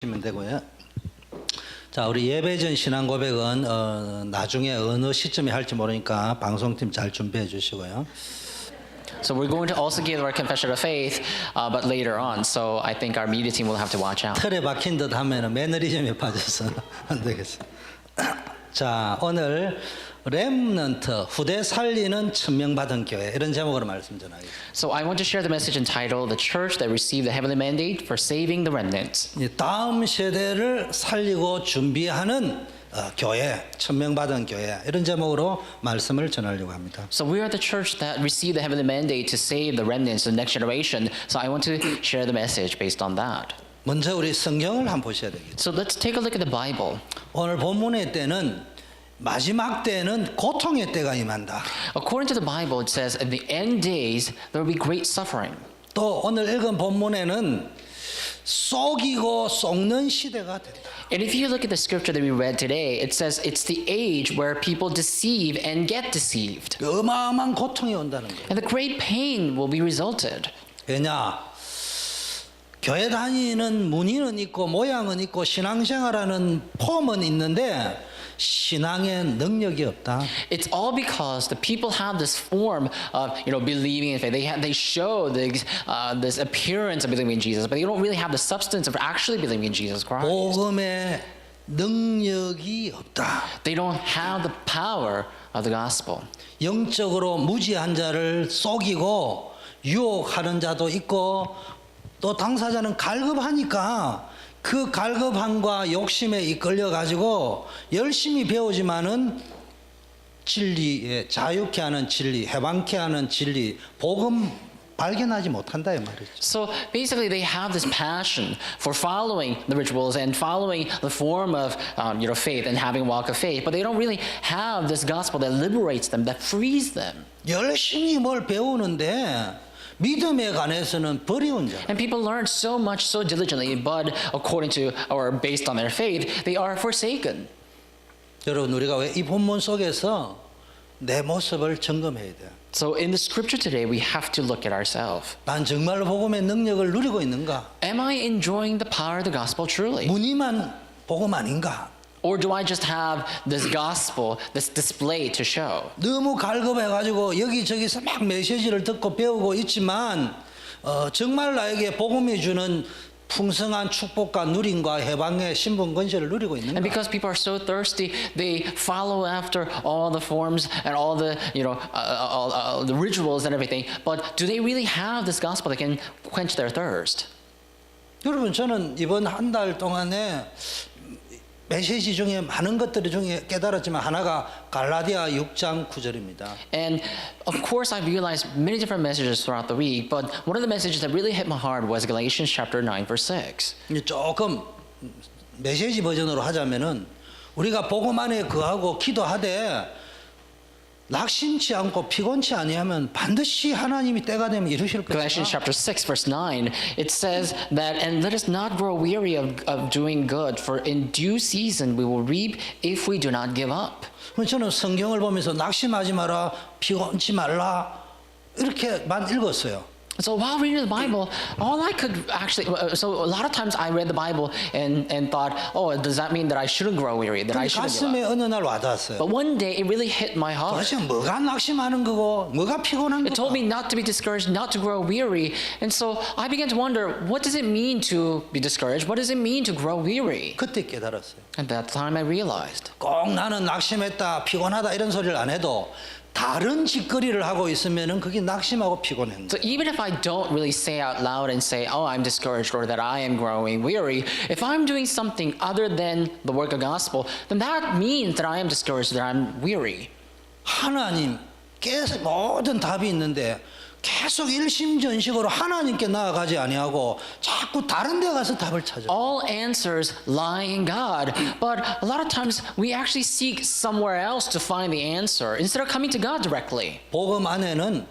하시면 되고요. 자, 우리 예배전 신앙 고백은 나중에 어느 시점에 할지 모르니까 방송팀 잘 준비해 주시고요. So we're going to also give our confession of faith, but later on. So I think our media team will have to watch out. 틀에 박힌 듯 하면은 매너리즘에 빠져서 안 되겠어요. 자, 오늘 렘넌트 후대 살리는 천명받은 교회 이런 제목으로 말씀 전하겠습니다. So I want to share the message entitled "The Church That Received the Heavenly Mandate for Saving the Remnant." 다음 세대를 살리고 준비하는 교회, 천명받은 교회 이런 제목으로 말씀을 전하려고 합니다. So we are the church that received the heavenly mandate to save the remnants, the next generation. So I want to share the message based on that. 먼저 우리 성경을 한번 보셔야 되겠죠. So let's take a look at the Bible. 오늘 본문의 때는 마지막 때는 고통의 때가 임한다. According to the Bible, it says, "In the end days, there will be great suffering." 또 오늘 읽은 본문에는 속이고 속는 시대가 된다. And if you look at the scripture that we read today, it says it's the age where people deceive and get deceived. 어마어마한 고통이 온다는 거예요. And the great pain will be resulted. 왜냐? 교회 다니는 무늬는 있고 모양은 있고 신앙생활하는 폼은 있는데 신앙의 능력이 없다. It's all because the people have this form of, believing in faith. They show this appearance of believing in Jesus, but they don't really have the substance of actually believing in Jesus Christ. 복음의 능력이 없다. They don't have the power of the gospel. 영적으로 무지한 자를 속이고 유혹하는 자도 있고 또 당사자는 갈급하니까 그 갈급함과 욕심에 이끌려 가지고 열심히 배우지만은 진리에 자유케 하는 진리, 해방케 하는 진리, 복음 발견하지 못한다 이 말이죠. So basically, they have this passion for following the rituals and following the form of faith and having a walk of faith, but they don't really have this gospel that liberates them, that frees them. 열심히 뭘 배우는데 믿음에 관해서는 버리운 자. And people learn so much, so diligently, but according to or based on their faith, they are forsaken. 여러분 우리가 왜 이 본문 속에서 내 모습을 점검해야 돼요. So in the scripture today, we have to look at ourselves. 난 정말로 복음의 능력을 누리고 있는가? Am I enjoying the power of the gospel truly? 무늬만 복음 아닌가? Or do I just have this gospel, this display to show? 너무 갈급해가지고 여기저기서 막 메시지를 듣고 배우고 있지만 정말 나에게 복음이 주는 풍성한 축복과 누림과 해방의 신분 권세를 누리고 And 있는가? because people are so thirsty, they follow after all the forms and all the the rituals and everything. But do they really have this gospel that can quench their thirst? 여러분 저는 이번 한 달 동안에 메시지 중에 많은 것들 중에 깨달았지만 하나가 갈라디아 6장 9절입니다. And of course, I realized many different messages throughout the week, but one of the messages that really hit my heart was Galatians chapter 9, verse 6. 조금 메시지 버전으로 하자면은 우리가 복음 안에 거하고 기도하되 낙심치 않고 피곤치 아니하면 반드시 하나님이 때가 되면 이루실 Galatians 것이다. chapter 6, verse 9, it says that, "And let us not grow weary of doing good, for in due season we will reap if we do not give up." 저는 성경을 보면서 낙심하지 마라, 피곤치 말라 이렇게만 읽었어요. So while reading the Bible, all I could actually, so a lot of times I read the Bible and thought, oh, does that mean that I shouldn't grow weary, that I shouldn't give 가슴에 up? 어느 날 와닿았어요. But one day it really hit my heart. 도대체 뭐가 낙심하는 거고 뭐가 피곤한 It told 거고 me not to be discouraged, not to grow weary. And so I began to wonder, what does it mean to be discouraged? What does it mean to grow weary? 그때 깨달았어요. At that time I realized. 꼭 나는 낙심했다 피곤하다 이런 소리를 안 해도 다른 짓거리를 하고 있으면은 그게 낙심하고 피곤한 So 거예요. even if I don't really say out loud and say, oh, I'm discouraged or that I am growing weary, if I'm doing something other than the work of gospel, then that means that I am discouraged, that I'm weary. 하나님께서 모든 답이 있는데 계속 일심전식으로 하나님께 나아가지 아니하고 자꾸 다른 데 가서 답을 찾아. All answers lie in God, but a lot of times we actually seek somewhere else to find the answer instead of coming to God directly. 복음 안에는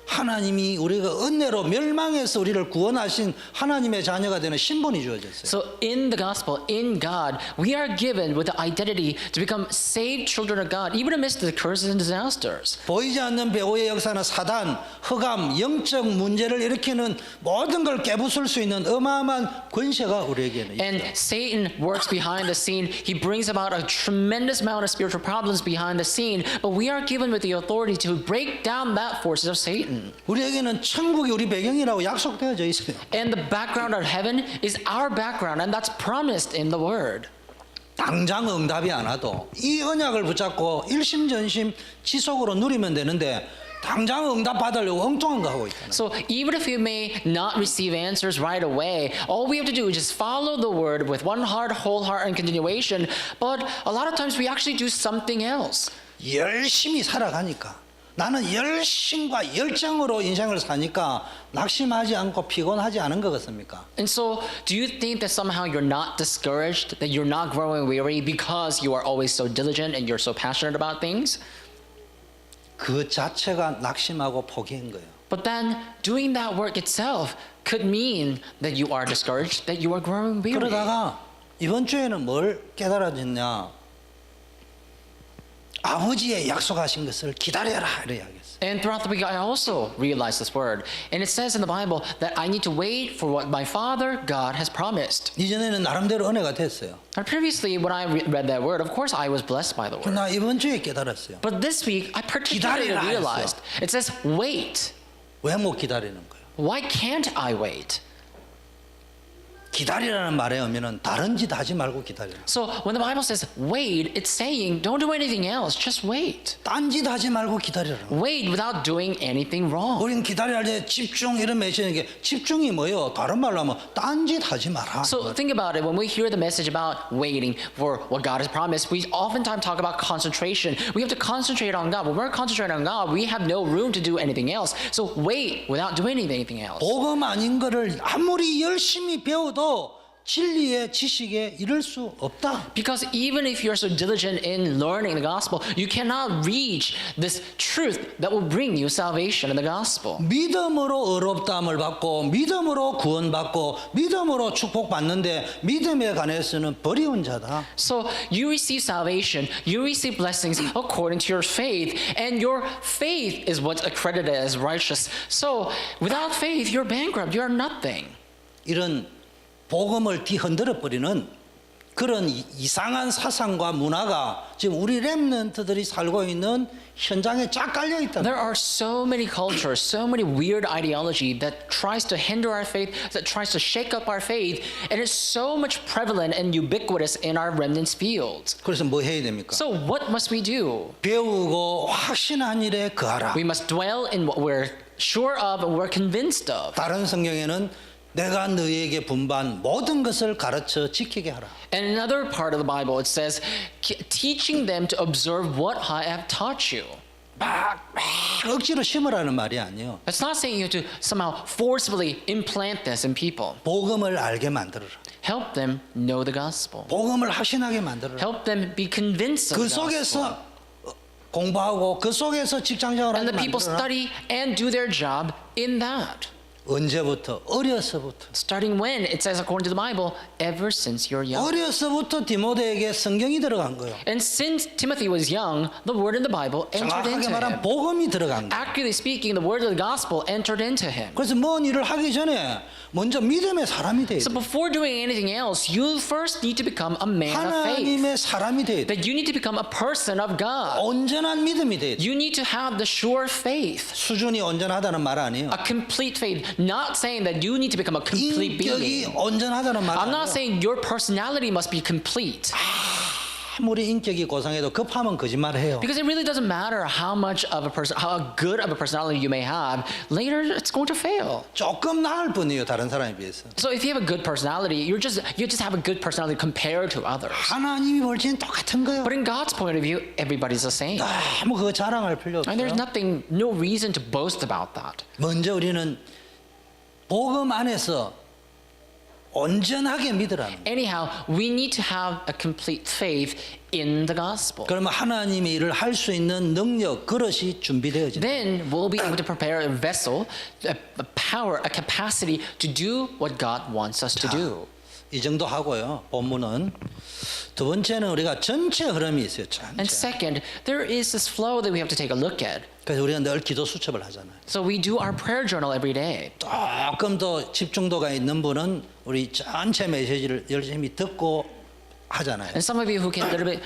하나님이 우리가 은혜로 멸망해서 우리를 구원하신 하나님의 자녀가 되는 신분이 주어졌어요. So in the gospel, in God, we are given with the identity to become saved children of God, even amidst the curses and disasters. 보이지 않는 배후의 역사는 사단, 흑암, 영적 문제를 일으키는 모든 걸 깨부술 수 있는 어마어마한 권세가 우리에게는 있어요. And Satan works behind the scene. He brings about a tremendous amount of spiritual problems behind the scene, but we are given with the authority to break down that forces of Satan. 우리에게는 천국이 우리 배경이라고 약속되어져 있어요. And the background of heaven is our background, and that's promised in the Word. 당장 응답이 안 와도 이 언약을 붙잡고 일심전심 지속으로 누리면 되는데 당장 응답 받으려고 엉뚱한 거 하고 있잖아요. So even if you may not receive answers right away, all we have to do is just follow the Word with one heart, whole heart, and continuation. But a lot of times we actually do something else. 열심히 살아가니까 나는 열심과 열정으로 인생을 사니까 낙심하지 않고 피곤하지 않은 것 같습니까? And so, do you think that somehow you're not discouraged, that you're not growing weary because you are always so diligent and you're so passionate about things? 그 자체가 낙심하고 포기한 거예요. But then, doing that work itself could mean that you are discouraged, that you are growing weary. 그러다가 이번 주에는 뭘 깨달아졌냐? 아버지의 약속하신 것을 기다려라 이야기했어요. And throughout the week, I also realized this word. And it says in the Bible that I need to wait for what my Father God has promised. 이전에는 나름대로 은혜가 됐어요. And previously, when I read that word, of course, I was blessed by the word. 나 이번 주에 깨달았어요. But this week, I particularly 기다리라 realized it says wait. 왜 못 기다리는 거예요? Why can't I wait? 기다리라는 말에 의미는 다른 짓 하지 말고 기다려. So when the Bible says wait, it's saying don't do anything else, just wait. 딴 짓 하지 말고 기다려라. Wait without doing anything wrong. 우리는 기다릴 때 집중 이런 메시지인데 집중이 뭐예요? 다른 말로 하면 딴 짓 하지 마라. So think about it. When we hear the message about waiting for what God has promised, we oftentimes talk about concentration. We have to concentrate on God. When we're concentrating on God, we have no room to do anything else. So wait without doing anything else. 복음 아닌 거를 아무리 열심히 배워도 진리의 지식에 이를 수 없다. Because even if you're so diligent in learning the gospel, you cannot reach this truth that will bring you salvation in the gospel. 믿음으로 의롭다함을 받고 믿음으로 구원받고 믿음으로 축복받는데 믿음에 관해서는 버리운 자다. So you receive salvation, you receive blessings according to your faith, and your faith is what's accredited as righteous. So without faith, you're bankrupt, you're nothing. 이런 복음을 뒤흔들어 버리는 그런 이상한 사상과 문화가 지금 우리 렘넌트들이 살고 있는 현장에 쫙 깔려 있다. There are so many cultures, so many weird ideology that tries to hinder our faith, that tries to shake up our faith, and it's so much prevalent and ubiquitous in our remnants fields. 그래서 뭐 해야 됩니까? So what must we do? 배우고 확신한 일에 거하라. We must dwell in what we're sure of and we're convinced of. 다른 성경에는 내가 너희에게 분반 모든 것을 가르쳐 지키게 하라. And in another part of the Bible, it says, teaching them to observe what I have taught you. 막 억지로 심으라는 말이 아니에요. It's not saying you have to somehow forcefully implant this in people. 복음을 알게 만들어라. Help them know the gospel. 복음을 확신하게 만들어라. Help them be convinced of 그 the gospel. 속에서 공부하고 그 속에서 직장생활을 And 하게 the people 만들어라. study and do their job in that. 언제부터? 어려서부터. Starting when? It says according to the Bible, ever since you're young. 어려서부터 디모데에게 성경이 들어간 거예요. And since Timothy was young, the word in the Bible entered 정확하게 into 말하면 him. 복음이 들어간 거예요. Accurately speaking, the word of the gospel entered into him. 그래서 뭔 일을 하기 전에 먼저 믿음의 사람이 돼야 So 돼. before doing anything else, you first need to become a man of faith. 하나님의 사람이 돼야 돼. That you need to become a person of God. 온전한 믿음이 돼야 돼. You need to have the sure faith. 수준이 온전하다는 말 아니에요. A complete faith. Not saying that you need to become a complete 인격이 being. 온전하다는 말 I'm not 아니에요. saying your personality must be complete. 아무리 인격이 고상해도 급하면 거짓말해요. Because it really doesn't matter how much of a person, how good of a personality you may have, later it's going to fail. 조금 나을 뿐이에요. 다른 사람에 비해서. So if you have a good personality, you just have a good personality compared to others. 하나님이 볼 때는 똑같은 거예요. But in God's point of view, everybody's the same. 너무 그거 자랑할 필요 And there's 없어요. no reason to boast about that. 먼저 우리는 복음 안에서 온전하게 믿으라는 거예요. Anyhow, we need to have a complete faith in the gospel. 그러면 하나님의 일을 할 수 있는 능력, 그릇이 준비되어진다. Then we'll be able to prepare a vessel, a power, a capacity to do what God wants us to do. 이 정도 하고요. 본문은 두 번째는 우리가 전체 흐름이 있어요. And 전체. second, there is this flow that we have to take a look at. 그래서 우리가 늘 기도 수첩을 하잖아요. So we do our prayer journal every day. 조금 더 집중도가 있는 분은 우리 전체 메시지를 열심히 듣고 하잖아요. And some of you who can a little bit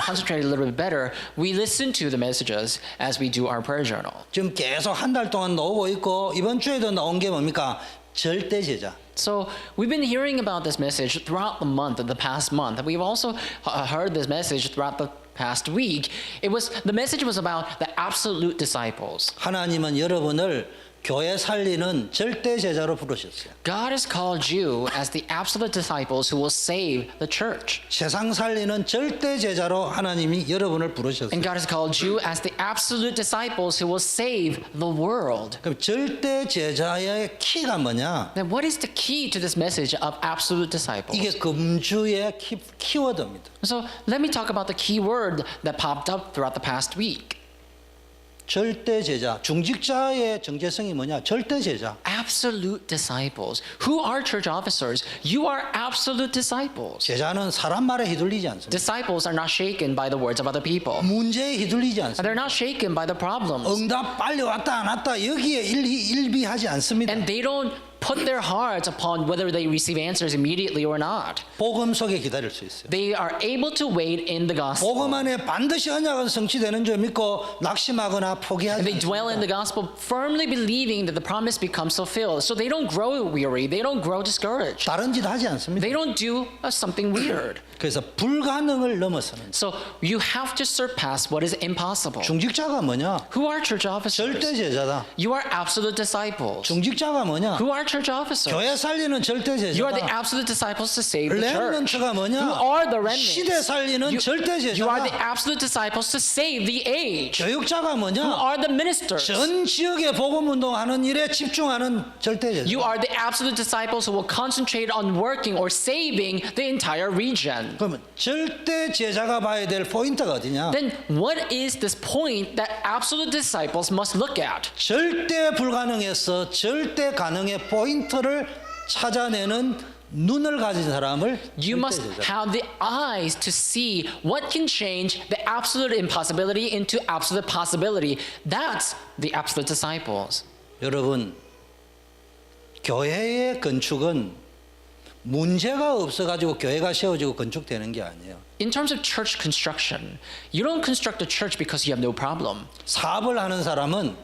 concentrate a little bit better, we listen to the messages as we do our prayer journal. 지금 계속 한 달 동안 나오고 있고 이번 주에도 나온 게 뭡니까? 절대 제자. So we've been hearing about this message throughout the month, the past month. We've also heard this message throughout the past week. The message was about the absolute disciples. 하나님은 여러분을 교회 살리는 절대 제자로 부르셨어요. God has called you as the absolute disciples who will save the church. 세상 살리는 절대 제자로 하나님이 여러분을 부르셨어요. And God has called you as the absolute disciples who will save the world. 그럼 절대 제자의 키가 뭐냐? Then what is the key to this message of absolute disciples? 이게 금주의 키워드입니다. So let me talk about the key word that popped up throughout the past week. 절대 제자, 중직자의 정체성이 뭐냐? 절대 제자. Absolute disciples. Who are church officers? You are absolute disciples. 제자는 사람 말에 휘둘리지 않습니다. Disciples are not shaken by the words of other people. 문제에 휘둘리지 않습니다. They're not shaken by the problems. 응답 빨리 왔다 안 왔다 여기에 일비하지 않습니다. And they don't put their hearts upon whether they receive answers immediately or not. 복음 속에 기다릴 수 있어요. They are able to wait in the gospel. 복음 안에 반드시 언약은 성취되는 줄 믿고 낙심하거나 포기하지 And they dwell in the 않습니다. gospel firmly believing that the promise becomes fulfilled. So they don't grow weary. They don't grow discouraged. 다른 짓 하지 않습니다. They don't do something weird. 그래서 불가능을 넘어서는 So you have to surpass what is impossible. 중직자가 뭐냐? Who are church officers? 절대 제자다. You are absolute disciples. 중직자가 뭐냐? Who are church officers? 교회 살리는 절대 You are the 제자다. absolute disciples to save the church. 렘넌트가 뭐냐? Who are the 시대 remnants? 살리는 절대 You are the 제자다. absolute disciples to save the age. 교육자가 Who 뭐냐? are the ministers? 전 지역에 복음 운동하는 일에 집중하는 절대 제자. You are the absolute disciples who will concentrate on working or saving the entire region. 그러면 절대 제자가 봐야 될 포인트가 어디냐? Then what is this point that absolute disciples must look at? 절대 불가능에서 절대 가능의 포인트를 찾아내는 눈을 가진 사람을 You must 절대 제자. have the eyes to see what can change the absolute impossibility into absolute possibility. That's the absolute disciples. 여러분, 교회의 건축은 문제가 없어가지고 교회가 세워지고 건축되는 게 아니에요. In terms of church construction, you don't construct a church because you have no problem. 사업을 하는 사람은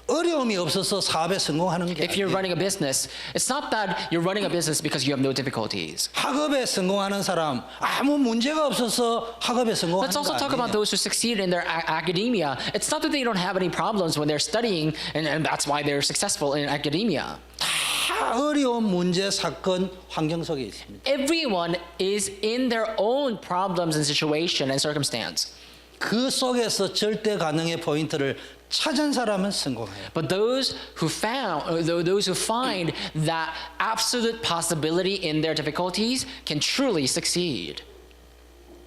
어려움이 없어서 사업에 성공하는 게 If you're 아니에요. running a business, it's not that you're running a business because you have no difficulties. 학업에 성공하는 사람 아무 문제가 없어서 학업에 성공하는 Let's also 거 talk about 아니에요. those who succeed in their academia. It's not that they don't have any problems when they're studying, and that's why they're successful in academia. 다 어려운 문제, 사건, 환경 속에 있습니다. Everyone is in their own problems and situation and circumstance. 그 속에서 절대 가능의 포인트를 찾은 사람은 성공해요. But those who find that absolute possibility in their difficulties can truly succeed.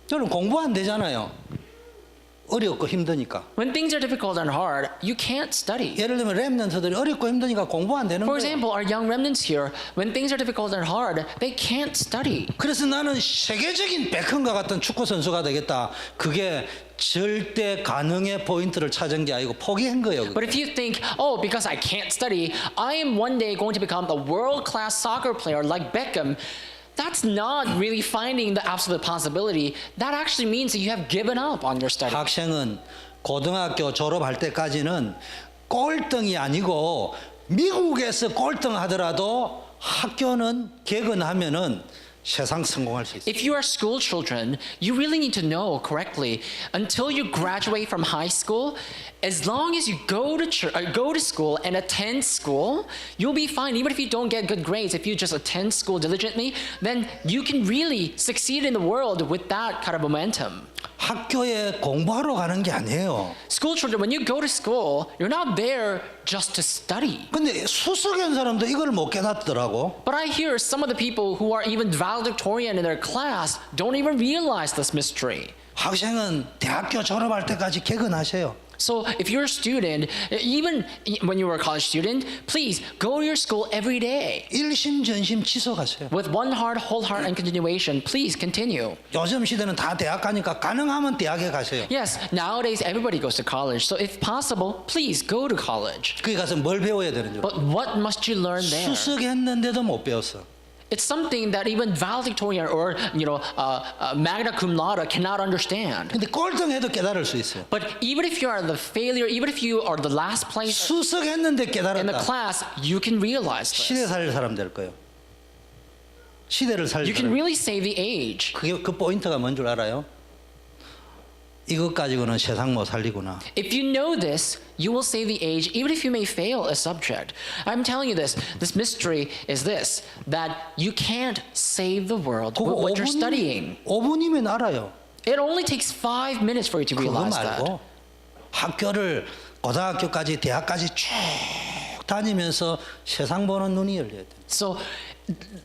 저는 공부 안 되잖아요. 어렵고 힘드니까. When things are difficult and hard, you can't study. 예를 들면 렘넌트들이 어렵고 힘드니까 공부 안 되는 For 거예요. example, our young remnants here, when things are difficult and hard, they can't study. 그래서 나는 세계적인 베컨과 같은 축구 선수가 되겠다. 그게 절대 가능의 포인트를 찾은 게 아니고 포기한 거예요. But if you think, oh, because I can't study, I am one day going to become a world-class soccer player like Beckham, that's not really finding the absolute possibility. That actually means that you have given up on your study. 학생은 고등학교 졸업할 때까지는 꼴등이 아니고 미국에서 꼴등 하더라도 학교는 개근하면은 세상 성공할 수 있어요. If you are school children, you really need to know correctly. Until you graduate from high school, as long as you go to school and attend school, you'll be fine. Even if you don't get good grades, if you just attend school diligently, then you can really succeed in the world with that kind of momentum. 학교에 공부하러 가는 게 아니에요. School children, when you go to school, you're not there just to study. 근데 수석한 사람도 이걸 못 깨닫더라고. But I hear some of the people who are even valedictorian in their class don't even realize this mystery. 학생은 대학교 졸업할 때까지 개근하세요. So if you're a student, even when you were a college student, please go to your school every day. 일심전심 지속하세요. With one heart, whole heart, and continuation, please continue. 요즘 시대는 다 대학 가니까 가능하면 대학에 가세요. Yes, nowadays everybody goes to college. So if possible, please go to college. 거기 가서 뭘 배워야 되는 줄. But what must you learn there? 수석했는데도 못 배웠어. It's something that even valedictorian or magna cum laude cannot understand. 근데 꼴등해도 깨달을 수 있어요. But even if you are the failure, even if you are the last place 수석했는데 in the 깨달았다. class, you can realize 시대 this. 살릴 사람 될 거예요. 시대를 살릴 You can 사람. really save the age. 그게 그 포인트가 뭔 줄 알아요? 이것 가지고는 세상 못 살리구나. If you know this, you will save the age even if you may fail a subject. I'm telling you this. This mystery is this, that you can't save the world 그거 with what you're studying. 5분이면 알아요. It only takes 5 minutes for you to 그거 realize that. 말고 학교를 고등학교까지 대학까지 쭉 다니면서 세상 보는 눈이 열려야 돼. So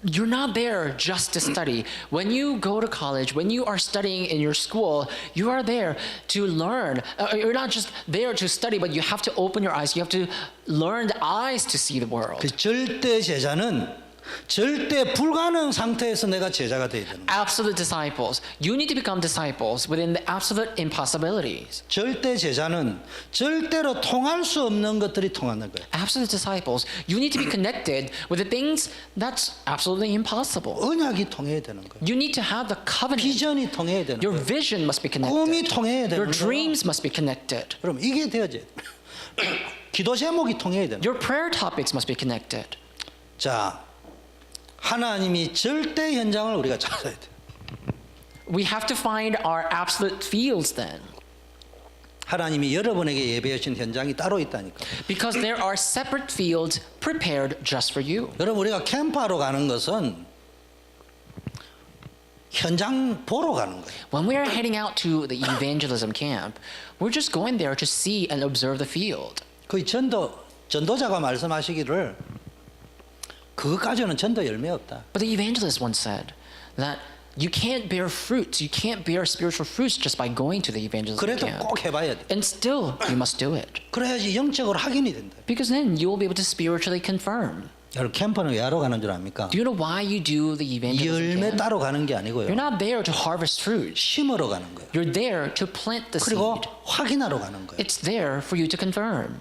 you're not there just to study. When you go to college, when you are studying in your school, you are there to learn. You're not just there to study, but you have to open your eyes. You have to learn the eyes to see the world. 그 절대 제자는 절대 불가능 상태에서 내가 제자가 돼야 되는 거예요. Absolute disciples. You need to become disciples within the absolute impossibilities. 절대 제자는 절대로 통할 수 없는 것들이 통하는 거예요. Absolute disciples. You need to be connected with the things that's absolutely impossible. 언약이 통해야 되는 거예요. You need to have the covenant. 비전이 통해야 되는 Your 거예요. vision must be 꿈이 connected. 통해야 되는 Your 거예요. dreams must be connected. 그럼 이게 되어져야 돼요. 기도 제목이 통해야 되는 거예요. Your prayer topics must be connected. 자, 하나님이 절대 현장을 우리가 찾아야 돼요. We have to find our absolute fields then. 하나님이 여러분에게 예배하신 현장이 따로 있다니까. Because there are separate fields prepared just for you. 여러분 우리가 캠프하러 가는 것은 현장 보러 가는 거예요. When we are heading out to the evangelism camp, we're just going there to see and observe the field. 그 전도자가 말씀하시기를 그것까지는 전도 열매 없다. But the evangelist once said that you can't bear fruits, you can't bear spiritual fruits just by going to the evangelism 그래도 camp. 꼭 해봐야 돼. And still, you must do it. 그래야지 영적으로 확인이 된다. Because then you will be able to spiritually confirm. 여러분 캠프는 왜 하러 가는 줄 압니까? Do you know why you do the evangelism 열매 camp? 따러 가는 게 아니고요. You're not there to harvest fruit. 심으러 가는 거예요. You're there to plant the 그리고 seed. 확인하러 가는 거예요. It's there for you to confirm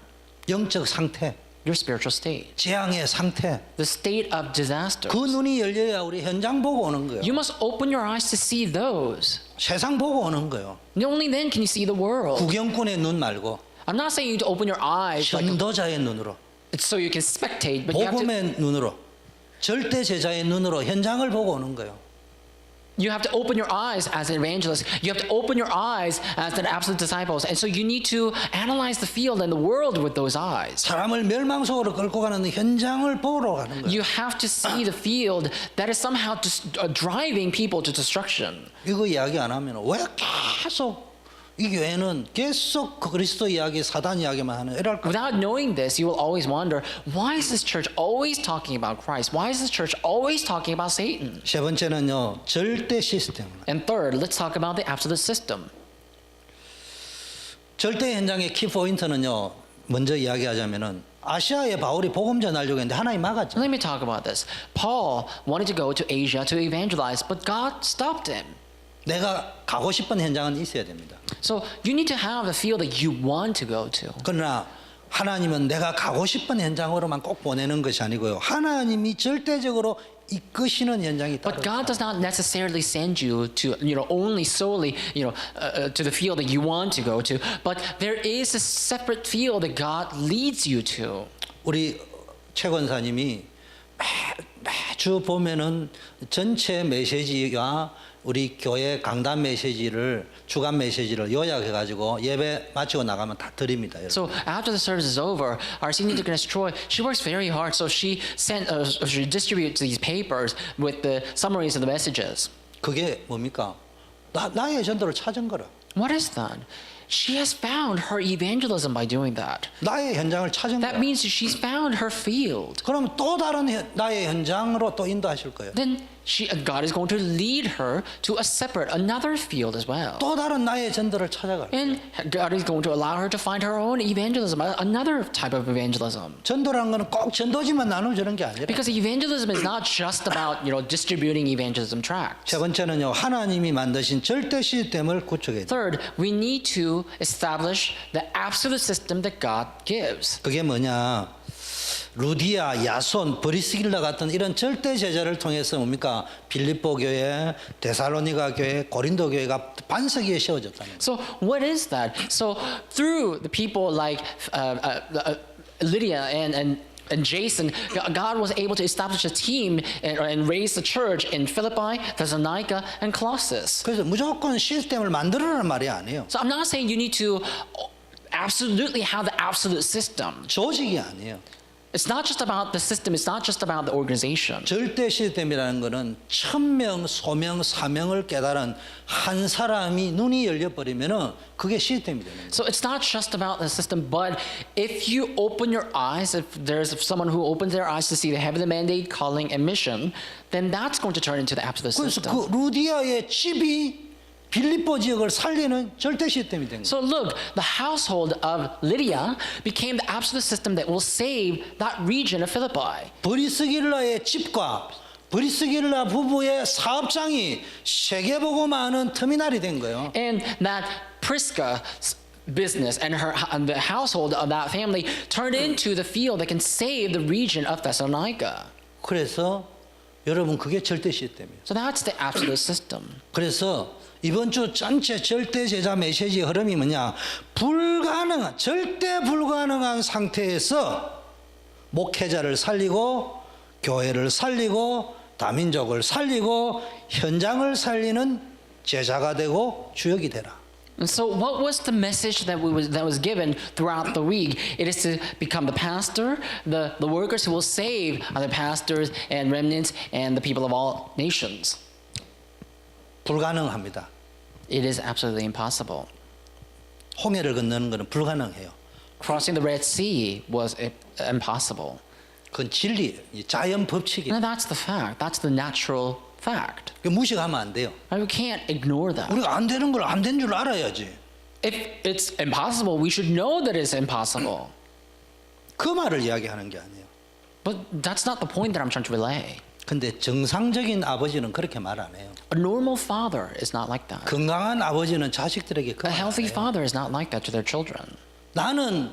영적 상태, your spiritual state, 재앙의 상태. the state of disaster. 그 눈이 열려야 우리 현장 보고 오는 거예요. You must open your eyes to see those. 세상 보고 오는 거예요. Only then can you see the world. 구경꾼의 눈 말고 I'm not saying you to open your eyes like 전도자의 눈으로, it's so you can spectate, but you have to 복음의 눈으로, 절대 제자의 눈으로 현장을 보고 오는 거예요. open your eyes as an evangelist. You have to open your eyes as an absolute disciples. And so you need to analyze the field and the world with those eyes. 사람을 멸망 속으로 끌고 가는 현장을 보러 가는 거예요. You have to see the field that is somehow driving people to destruction. 이거 이야기 안 하면 왜 계속 이 교회는 계속 그리스도 이야기, 사단 이야기만 하는 이럴까? Without knowing this, you will always wonder, why is this church always talking about Christ? Why is this church always talking about Satan? 세 번째는요, 절대 시스템. And third, let's talk about the absolute system. 절대 현장의 키 포인트는요, 먼저 이야기하자면은 아시아에 바울이 복음 전하려고 했는데 하나님 막았죠. Let me talk about this. Paul wanted to go to Asia to evangelize, but God stopped him. 내가 가고 싶은 현장은 있어야 됩니다. So you need to have the field that you want to go to. 그러나 하나님은 내가 가고 싶은 현장으로만 꼭 보내는 것이 아니고요. 하나님이 절대적으로 이끄시는 현장이 따로 But God does not necessarily send you to, only solely, to the field that you want to go to. But there is a separate field that God leads you to. 우리 최 권사님이 매주 보면은 전체 메시지와 우리 교회 강단 메시지를 주간 메시지를 요약해가지고 예배 마치고 나가면 다 드립니다. 여러분. So after the service is over, our senior deaconess Troy, she works very hard. So she distributes these papers with the summaries of the messages. 그게 뭡니까? 나의 전도를 찾은 거라. What is that? She has found her evangelism by doing that. 나의 현장을 찾은 That 거야. means she's found her field. 그럼 또 다른 나의 현장으로 또 인도하실 거예요. Then God is going to lead her to a separate, another field as well. 또 다른 나의 전도를 찾아갈 거예요. And God is going to allow her to find her own evangelism, another type of evangelism. 전도라는 거는 꼭 전도지만 나눠주는 게 아니라 Because evangelism is not just about, distributing evangelism tracts. 세 번째는요, 하나님이 만드신 절대 시스템을 구축해야 돼요. Third, we need to establish the absolute system that God gives. 그게 뭐냐? 루디아, 야손, 브리스길라 같은 이런 절대 제자를 통해서 뭡니까? 빌립보 교회, 데살로니가 교회, 고린도 교회가 반석 위에 세워졌다는 거예요. So what is that? So through the people like Lydia and Jason, God was able to establish a team and raise the church in Philippi, Thessalonica, and Colossus. 그래서 무조건 시스템을 만들어라는 말이 아니에요. So I'm not saying you need to absolutely have the absolute system. 조직이 아니에요. It's not just about the system. It's not just about the organization. 절대 시스템이라는 것은 천명, 소명, 사명을 깨달은 한 사람이 눈이 열려버리면은 그게 시스템이 되는 거예요. So it's not just about the system, but if you open your eyes, if there's someone who opens their eyes to see the heavenly mandate, calling, and mission, then that's going to turn into the absolute 그래서 system. 그 루디아의 집이 빌립보 지역을 살리는 절대 시스템이 된 거예요. So look, the household of Lydia became the absolute system that will save that region of Philippi. 브리스길라의 집과 브리스길라 부부의 사업장이 세계보고만은 터미널이 된 거예요. And that Prisca's business and the household of that family turned into the field that can save the region of Thessalonica. 그래서 여러분 그게 절대 시스템이에요. So that's the absolute system. 그래서 이번 주 전체 절대 제자 메시지 흐름이 뭐냐? 절대 불가능한 상태에서 목회자를 살리고 교회를 살리고 다민족을 살리고 현장을 살리는 제자가 되고 주역이 되라. And so what was the message that was given throughout the week? It is to become the pastor, the workers who will save other pastors and remnants and the people of all nations. 불가능합니다. It is absolutely impossible. 홍해를 건너는 것은 불가능해요. Crossing the Red Sea was impossible. 그건 진리, 자연 법칙이에요. And that's the fact. That's the natural fact. 무식하면 안 돼요. And we can't ignore that. 우리가 안 되는 걸 안 된 줄 알아야지. If it's impossible, we should know that it's impossible. 그 말을 이야기하는 게 아니에요. But that's not the point that I'm trying to relay. 근데 정상적인 아버지는 그렇게 말 안 해요. A normal father is not like that. 건강한 아버지는 자식들에게 그 A 말 안 healthy 해요. father is not like that to their children. 나는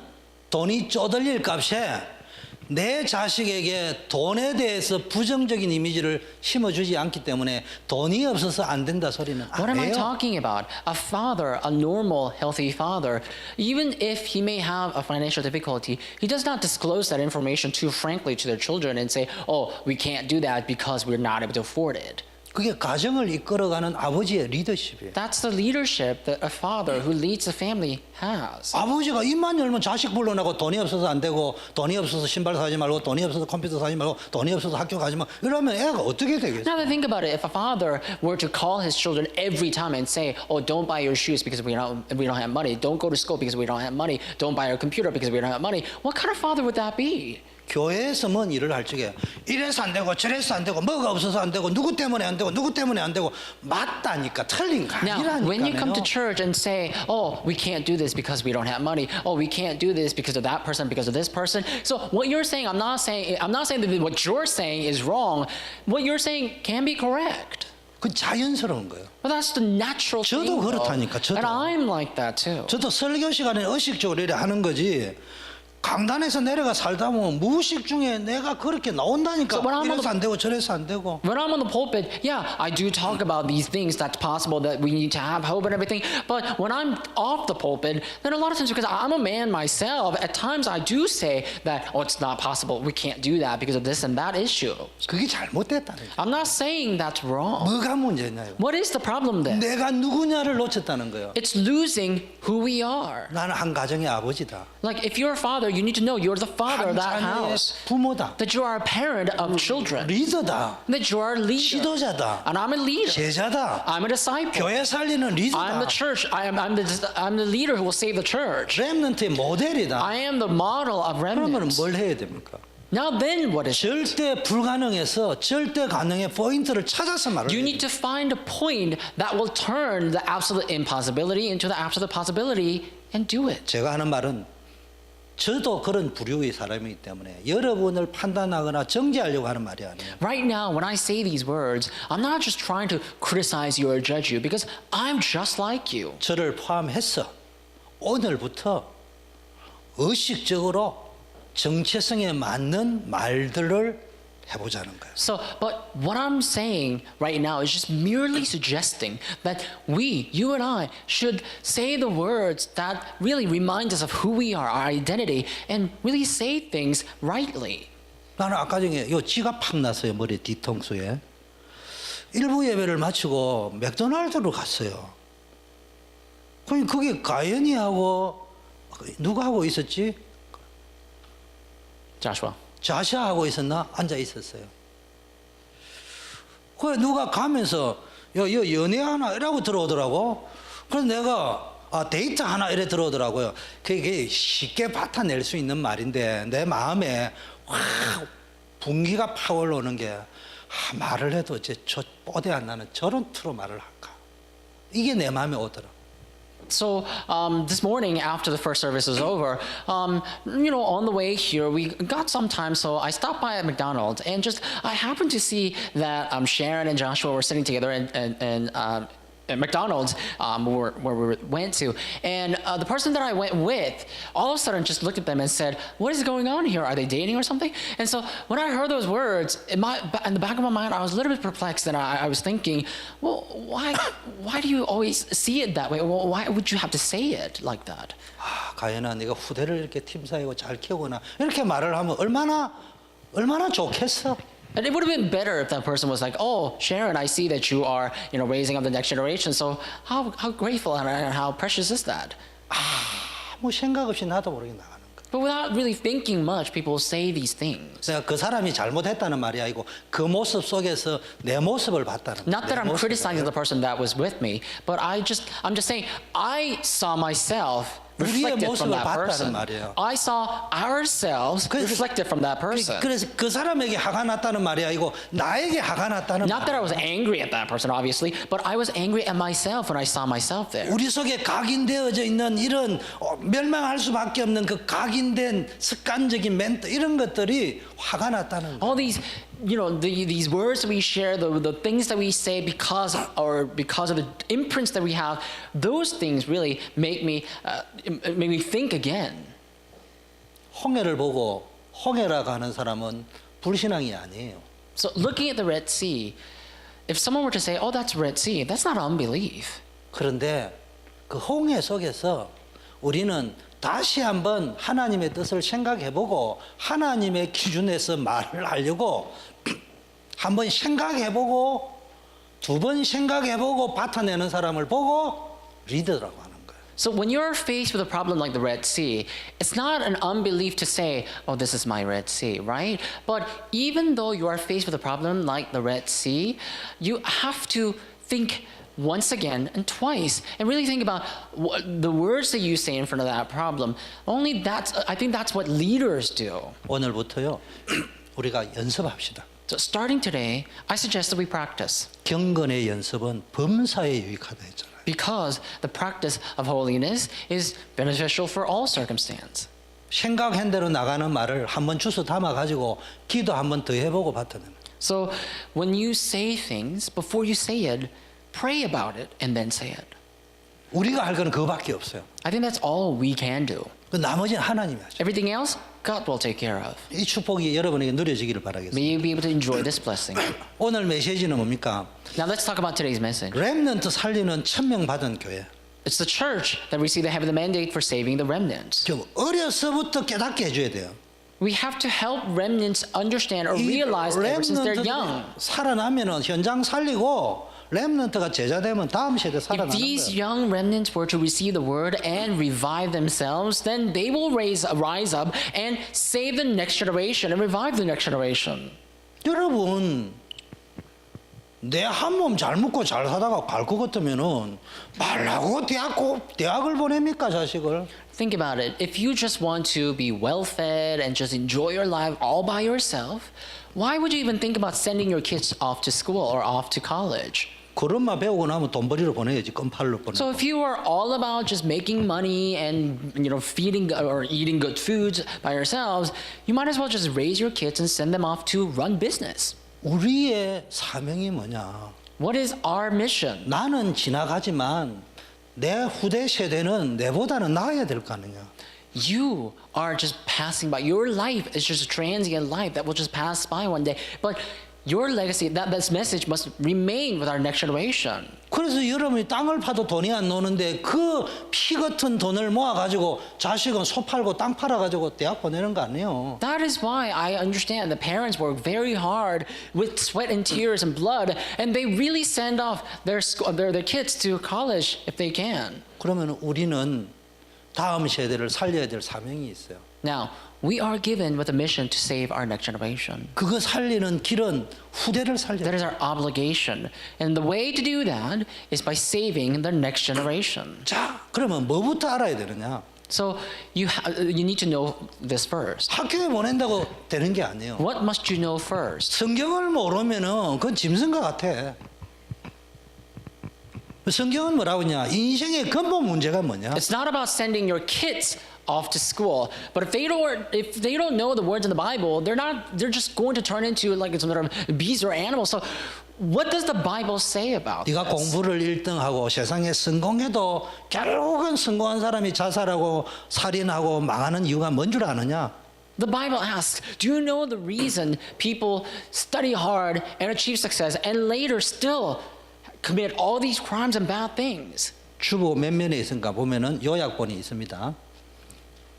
돈이 쪼들릴 값에 내 자식에게 돈에 대해서 부정적인 이미지를 심어주지 않기 때문에 돈이 없어서 안 된다 소리는 What 안 am I 해요. talking about? A father, a normal, healthy father, even if he may have a financial difficulty, he does not disclose that information too frankly to their children and say, oh, we can't do that because we're not able to afford it. 그게 가정을 이끌어가는 아버지의 리더십이에요. That's the leadership that a father who leads a family has. 아버지가 입만 열면 자식 불러내고 돈이 없어서 안 되고 돈이 없어서 신발 사지 말고 돈이 없어서 컴퓨터 사지 말고 돈이 없어서 학교 가지 마 이러면 애가 어떻게 되겠어요? Now that I think about it, if a father were to call his children every time and say, "Oh, don't buy your shoes because we don't have money. Don't go to school because we don't have money. Don't buy your computer because we don't have money," what kind of father would that be? 교회에서 뭔 일을 할 적에 이래서 안 되고 저래서 안 되고 뭐가 없어서 안 되고 누구 때문에 안 되고 누구 때문에 안 되고 맞다니까 틀린 거 Now, when you come to 아니라니까요. church and say, "Oh, we can't do this because we don't have money. Oh, we can't do this because of that person, because of this person." So what you're saying, I'm not saying that what you're saying is wrong. What you're saying can be correct. 그 자연스러운 거예요. But that's the natural 저도 thing. though. 그렇다니까, 저도. And I'm like that too. 저도 설교 시간에 의식적으로 이래 하는 거지. 강단에서 내려가 살다 보면 무의식 중에 내가 그렇게 나온다니까. So when I'm on 이래서 the- 안 되고 저래서 안 되고. When I'm on the pulpit, yeah, I do talk about these things that's possible, that we need to have hope and everything. But when I'm off the pulpit, then a lot of times, because I'm a man myself, at times I do say that, oh, it's not possible. We can't do that because of this and that issue. 그게 잘못됐다는 거예요. I'm not saying that's wrong. 뭐가 문제냐요. What is the problem then? 내가 누구냐를 놓쳤다는 거예요. It's losing who we are. 나는 한 가정의 아버지다. Like if you're a father, father, you need to know you're the father of that 한 자녀의 house. 부모다. That you are a parent of children. 리더다. That you are a leader. 지도자다. And I'm a leader. 제자다. I'm a disciple. 교회 살리는 I'm 리더다. the church. I'm the leader who will save the church. 렘넌트의 모델이다. I am the model of 그러면 remnants. 뭘 해야 됩니까? Now then, what is it? 절대 불가능해서 절대 가능의 포인트를 찾아서 말을 You 해야 need to find a point that will turn the absolute impossibility into the absolute possibility and do it. 제가 하는 말은 저도 그런 부류의 사람이기 때문에 여러분을 판단하거나 정죄하려고 하는 말이 아니에요. Right now, when I say these words, I'm not just trying to criticize you or judge you because I'm just like you. 저를 포함해서 오늘부터 의식적으로 정체성에 맞는 말들을 해보자는 거예요. So, but what I'm saying right now is just merely suggesting that you and I, should say the words that really remind us of who we are, our identity, and really say things rightly. 나는 아까 전에 요 쥐가 팍 났어요. 머리 뒤통수에. 일부 예배를 마치고 맥도날드로 갔어요. 그게 가연이하고 누가 하고 있었지? Joshua. 자샤하고 있었나? 앉아 있었어요. 그래 누가 가면서 요 연애 하나 이라고 들어오더라고. 그래서 내가 데이트 하나 이래 들어오더라고요. 그게 쉽게 받아낼 수 있는 말인데 내 마음에 확 분기가 팍 올라오는 게 말을 해도 저 뽀대 안 나는 저런 투로 말을 할까? 이게 내 마음에 오더라. So this morning, after the first service was over, on the way here, we got some time. So I stopped by at McDonald's, and I happened to see that Sharon and Joshua were sitting together at McDonald's where we went to, and the person that I went with all of a sudden just looked at them and said, "What is going on here? Are they dating or something?" And so when I heard those words, in the back of my mind, I was a little bit perplexed, and I was thinking, well, why do you always see it that way? Well, why would you have to say it like that? 가연아, 네가 후대를 이렇게 팀사이고 잘 키우거나 이렇게 말을 하면 얼마나 좋겠어. And it would have been better if that person was like, "Oh, Sharon, I see that you are, raising up the next generation. So how grateful and how precious is that?" 뭐 생각 없이 나도 모르게 나가는 거야. But without really thinking much, people say these things. 내가 그 사람이 잘못했다는 말이 아니고 그 모습 속에서 내 모습을 봤다는 거야. Not that I'm criticizing the person that was with me, but I'm just saying I saw myself reflected from that person. I saw ourselves reflected from that person. 그래서 그 사람에게 화가 났다는 말이 아니고 나에게 화가 났다는 Not that I 말이야. was angry at that person, obviously, but I was angry at myself when I saw myself there. 우리 속에 각인되어져 있는 이런 멸망할 수밖에 없는 그 각인된 습관적인 멘트 이런 것들이 화가 났다는 거야. All these, these words that we share, the things that we say because of the imprints that we have, those things really make me think again. 홍해를 보고 홍해라고 하는 사람은 불신앙이 아니에요. So looking at the Red Sea, if someone were to say, "Oh, that's Red Sea," that's not unbelief. 그런데 그 홍해 속에서 우리는 다시 한번 하나님의 뜻을 생각해보고 하나님의 기준에서 말을 하려고 한번 생각해보고 두 번 생각해보고 받아내는 사람을 보고 리더라고 하는 거예요. So when you're faced with a problem like the Red Sea, it's not an unbelief to say, "Oh, this is my Red Sea," right? But even though you are faced with a problem like the Red Sea, you have to think once again and twice and really think about the words that you say in front of that problem. I think that's what leaders do. 오늘부터요 우리가 연습합시다. So starting today, I suggest that we practice. 경건의 연습은 범사에 유익하다 했잖아요. Because the practice of holiness is beneficial for all circumstance. 생각한 대로 나가는 말을 한번 주워 담아 가지고 기도 한번 더 해보고 받아내는. So when you say things, before you say it, pray about it and then say it. 우리가 할 거는 그거밖에 없어요. I think that's all we can do. 그 나머지는 하나님이 하죠. Everything else, God will take care of. 이 축복이 여러분에게 누려지기를 May 바라겠습니다. you be able to enjoy this blessing. 오늘 메시지는 뭡니까? Now let's talk about today's message. 렘넌트 살리는 천명 받은 교회. It's the church that we see that have the mandate for saving the remnants. 좀 어려서부터 깨닫게 해줘야 돼요. We have to help remnants understand or 이 realize that ever since they're 렘넌트들이 young. 살아나면은 현장 살리고 렘넌트가 제자되면 다음 세대 If 살아나는 these 거예요. young remnants were to receive the word and revive themselves, then they will rise up and save the next generation and revive the next generation. 여러분, 내 한 몸 잘 먹고 잘 사다가 갈 것 같으면은 말라고 대학을 보냅니까 자식을? Think about it. If you just want to be well fed and just enjoy your life all by yourself, why would you even think about sending your kids off to school or off to college? 그릇만 배우고 나면 돈 벌이러 보내야지. 껌팔로 보내. So if you are all about just making money and feeding or eating good foods by yourselves, you might as well just raise your kids and send them off to run business. 우리의 사명이 뭐냐? What is our mission? 나는 지나가지만 내 후대 세대는 내보다는 나아야 될 거 아니냐? You are just passing by. Your life is just a transient life that will just pass by one day. But your legacy, this message must remain with our next generation. 그래서 여러분이 땅을 파도 돈이 안 노는데 그 피 같은 돈을 모아가지고 자식은 소 팔고 땅 팔아가지고 대학 보내는 거 아니에요. That is why I understand the parents work very hard with sweat and tears and blood, and they really send off their kids to college if they can. 그러면 우리는 다음 세대를 살려야 될 사명이 있어요. Now, we are given with a mission to save our next generation. 그거 살리는 길은 후대를 살려야 That 돼요. is our obligation. And the way to do that is by saving the next generation. 자, 그러면 뭐부터 알아야 되느냐? So you need to know this first. 학교에 보낸다고 되는 게 아니에요. What must you know first? 성경을 모르면은 그건 짐승과 같아. 성경은 뭐라고 하냐? 인생의 근본 문제가 뭐냐? It's not about sending your kids off to school, but if they don't know the words in the Bible, they're just going to turn into like some sort of beasts or animals. So what does the Bible say about 네가 this? 공부를 1등하고 세상에 성공해도 결국은 성공한 사람이 자살하고 살인하고 망하는 이유가 뭔 줄 아느냐? The Bible asks, do you know the reason people study hard and achieve success and later still commit all these crimes and bad things? 주보 몇 면에 있은가 보면은 요약본이 있습니다.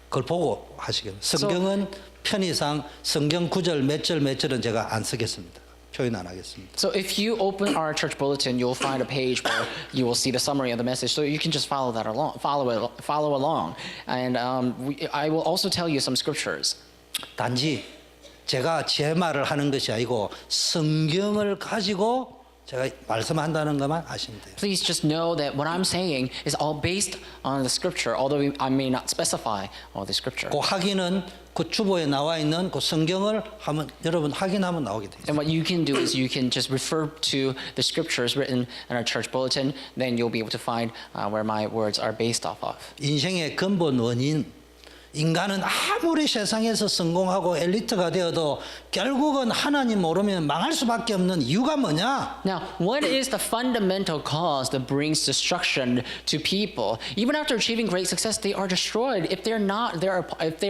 그걸 보고 하시겠어요. 성경은 편의상 성경 구절 몇 절 몇 절은 제가 안 쓰겠습니다. 표현 안 하겠습니다. So if you open our church bulletin, you'll find a page where you will see the summary of the message. So you can just follow along. And I will also tell you some scriptures. 단지 제가 제 말을 하는 것이 아니고 성경을 가지고 제가 말씀한다는 것만 아시면 돼요. Please just know that what I'm saying is all based on the scripture, although I may not specify all the scripture. 그 확인은 그 주보에 나와 있는 그 성경을 하면 여러분 확인하면 나오게 돼요. And what you can do is you can just refer to the scriptures written in our church bulletin. Then you'll be able to find where my words are based off of. 인생의 근본 원인 인간은 아무리 세상에서 성공하고 엘리트가 되어도 결국은 하나님 모르면 망할 수밖에 없는 이유가 뭐냐? Now, what is the fundamental cause that brings destruction to people? Even after achieving great success, they are destroyed if they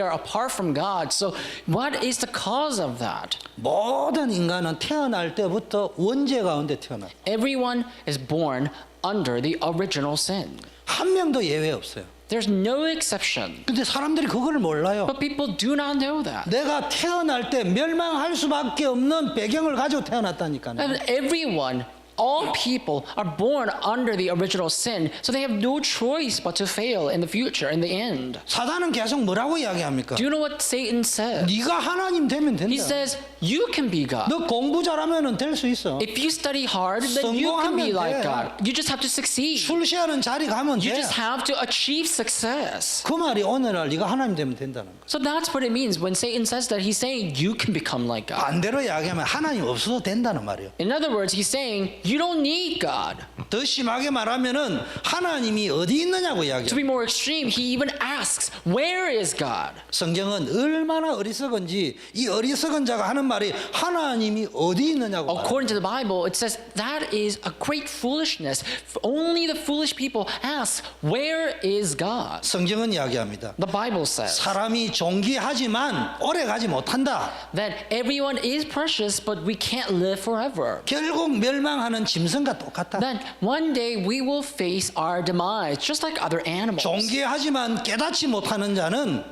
are apart from God. So, what is the cause of that? 모든 인간은 태어날 때부터 원죄 가운데 태어나. Everyone is born under the original sin. 한 명도 예외 없어요. There's no exception. 근데 사람들이 그거를 몰라요. But people do not know that. 내가 태어날 때 멸망할 수밖에 없는 배경을 가지고 태어났다니까요. And everyone, all people are born under the original sin, so they have no choice but to fail in the future, in the end. 사단은 계속 뭐라고 이야기합니까? Do you know what Satan says? 네가 하나님 되면 He 된다. says, you can be God. 너 공부 잘하면은 될 수 있어. If you study hard, then you can be 성공하면 like 돼. God. You just have to succeed. 출세하는 자리 가면 You 돼. just have to achieve success. 그 말이 오늘날 네가 하나님 되면 된다는 거야. So that's what it means when Satan says that. He's saying you can become like God. 반대로 이야기하면 하나님 없어도 된다는 말이에요. In other words, he's saying you don't need God. 더 심하게 말하면은 하나님이 어디 있느냐고 To 이야기해요. be more extreme, he even asks, where is God? 성경은 얼마나 어리석은지 이 어리석은 자가 하는 말이 하나님이 어디 있느냐고 말해요. According to the Bible, it says that is a great foolishness. Only the foolish people ask, where is God? 성경은 이야기합니다. The Bible says 사람이 존귀하지만 오래 가지 못한다. that everyone is precious, but we can't live forever. 결국 멸망하는 짐승과 똑같다. That one day we will face our demise, just like other animals. 존귀하지만 깨닫지 못하는 자는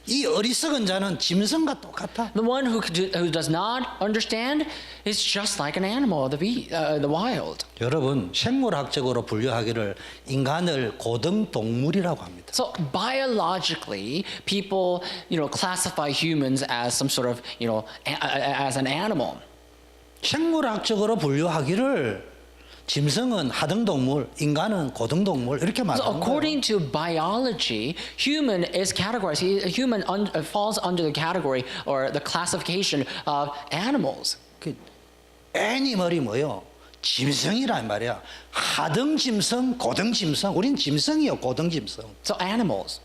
이 어리석은 자는 짐승과 똑같아. The one who does not understand is just like an animal of the wild. 여러분, 생물학적으로 분류하기를 인간을 고등 동물이라고 합니다. So biologically, people, classify humans as some sort of, as an animal. 생물학적으로 분류하기를 짐승은 하등 동물, 인간은 고등 동물 이렇게 So 말하는 거예요. according to biology, human is categorized. Human falls under the category or the classification of animals. 그 애니멀이 뭐요? 짐승이란 말이야. 하등 짐승, 고등 짐승. 우린 짐승이요, 고등 짐승. So animals.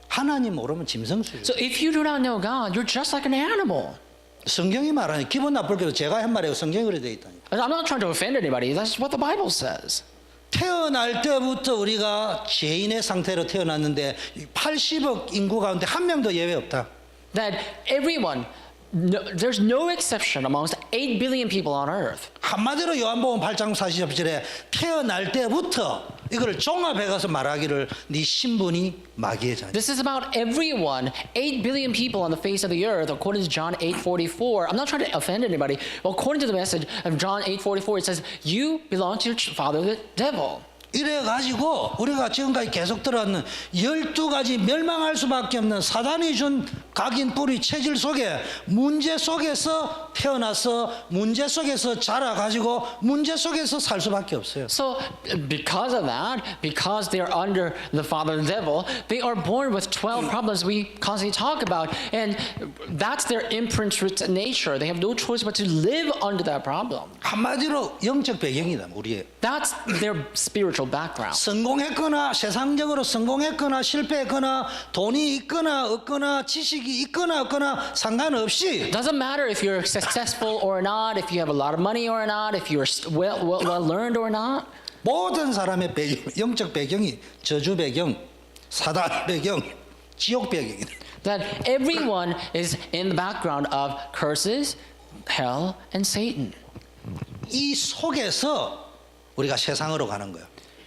하나님 모르면 짐승 수준. So if you do not know God, you're just like an animal. 성경이 말하니 기분 나쁠 게도 제가 한 말이고 성경이 그래 돼 있다니. I'm not trying to offend anybody. That's what the Bible says. 태어날 때부터 우리가 죄인의 상태로 태어났는데 80억 인구 가운데 한 명도 예외 없다. That everyone, there's no exception amongst 8 billion people on earth. 한마디로 요한복음 8장 40절에 태어날 때부터 이걸 종합해 가서 말하기를 네 신분이 마귀의 자녀. This is about everyone, 8 billion people on the face of the earth, according to John 8:44. I'm not trying to offend anybody. According to the message of John 8:44, it says, you belong to your father, the devil. 이래 가지고 우리가 지금까지 계속 들어왔는 12가지 멸망할 수밖에 없는 사단이 준 각인 뿌리 체질 속에 문제 속에서 태어나서 문제 속에서 자라가지고 문제 속에서 살 수밖에 없어요. So because of that, because they are under the father, the devil, they are born with 12 problems we constantly talk about. And that's their imprinted nature. They have no choice but to live under that problem. 한마디로 영적 배경이다 우리의. That's their spiritual background. 성공했거나 세상적으로 성공했거나 실패했거나 돈이 있거나 없거나 지식이 있거나 없거나 상관없이 Doesn't matter if you're successful or not, if you have a lot of money or not, if you're well learned or not. 모든 사람의 배경, 영적 배경이 저주 배경, 사단 배경, 지옥 배경이다. That everyone is in the background of curses, hell, and Satan. 이 속에서 우리가 세상으로 가는 거예요.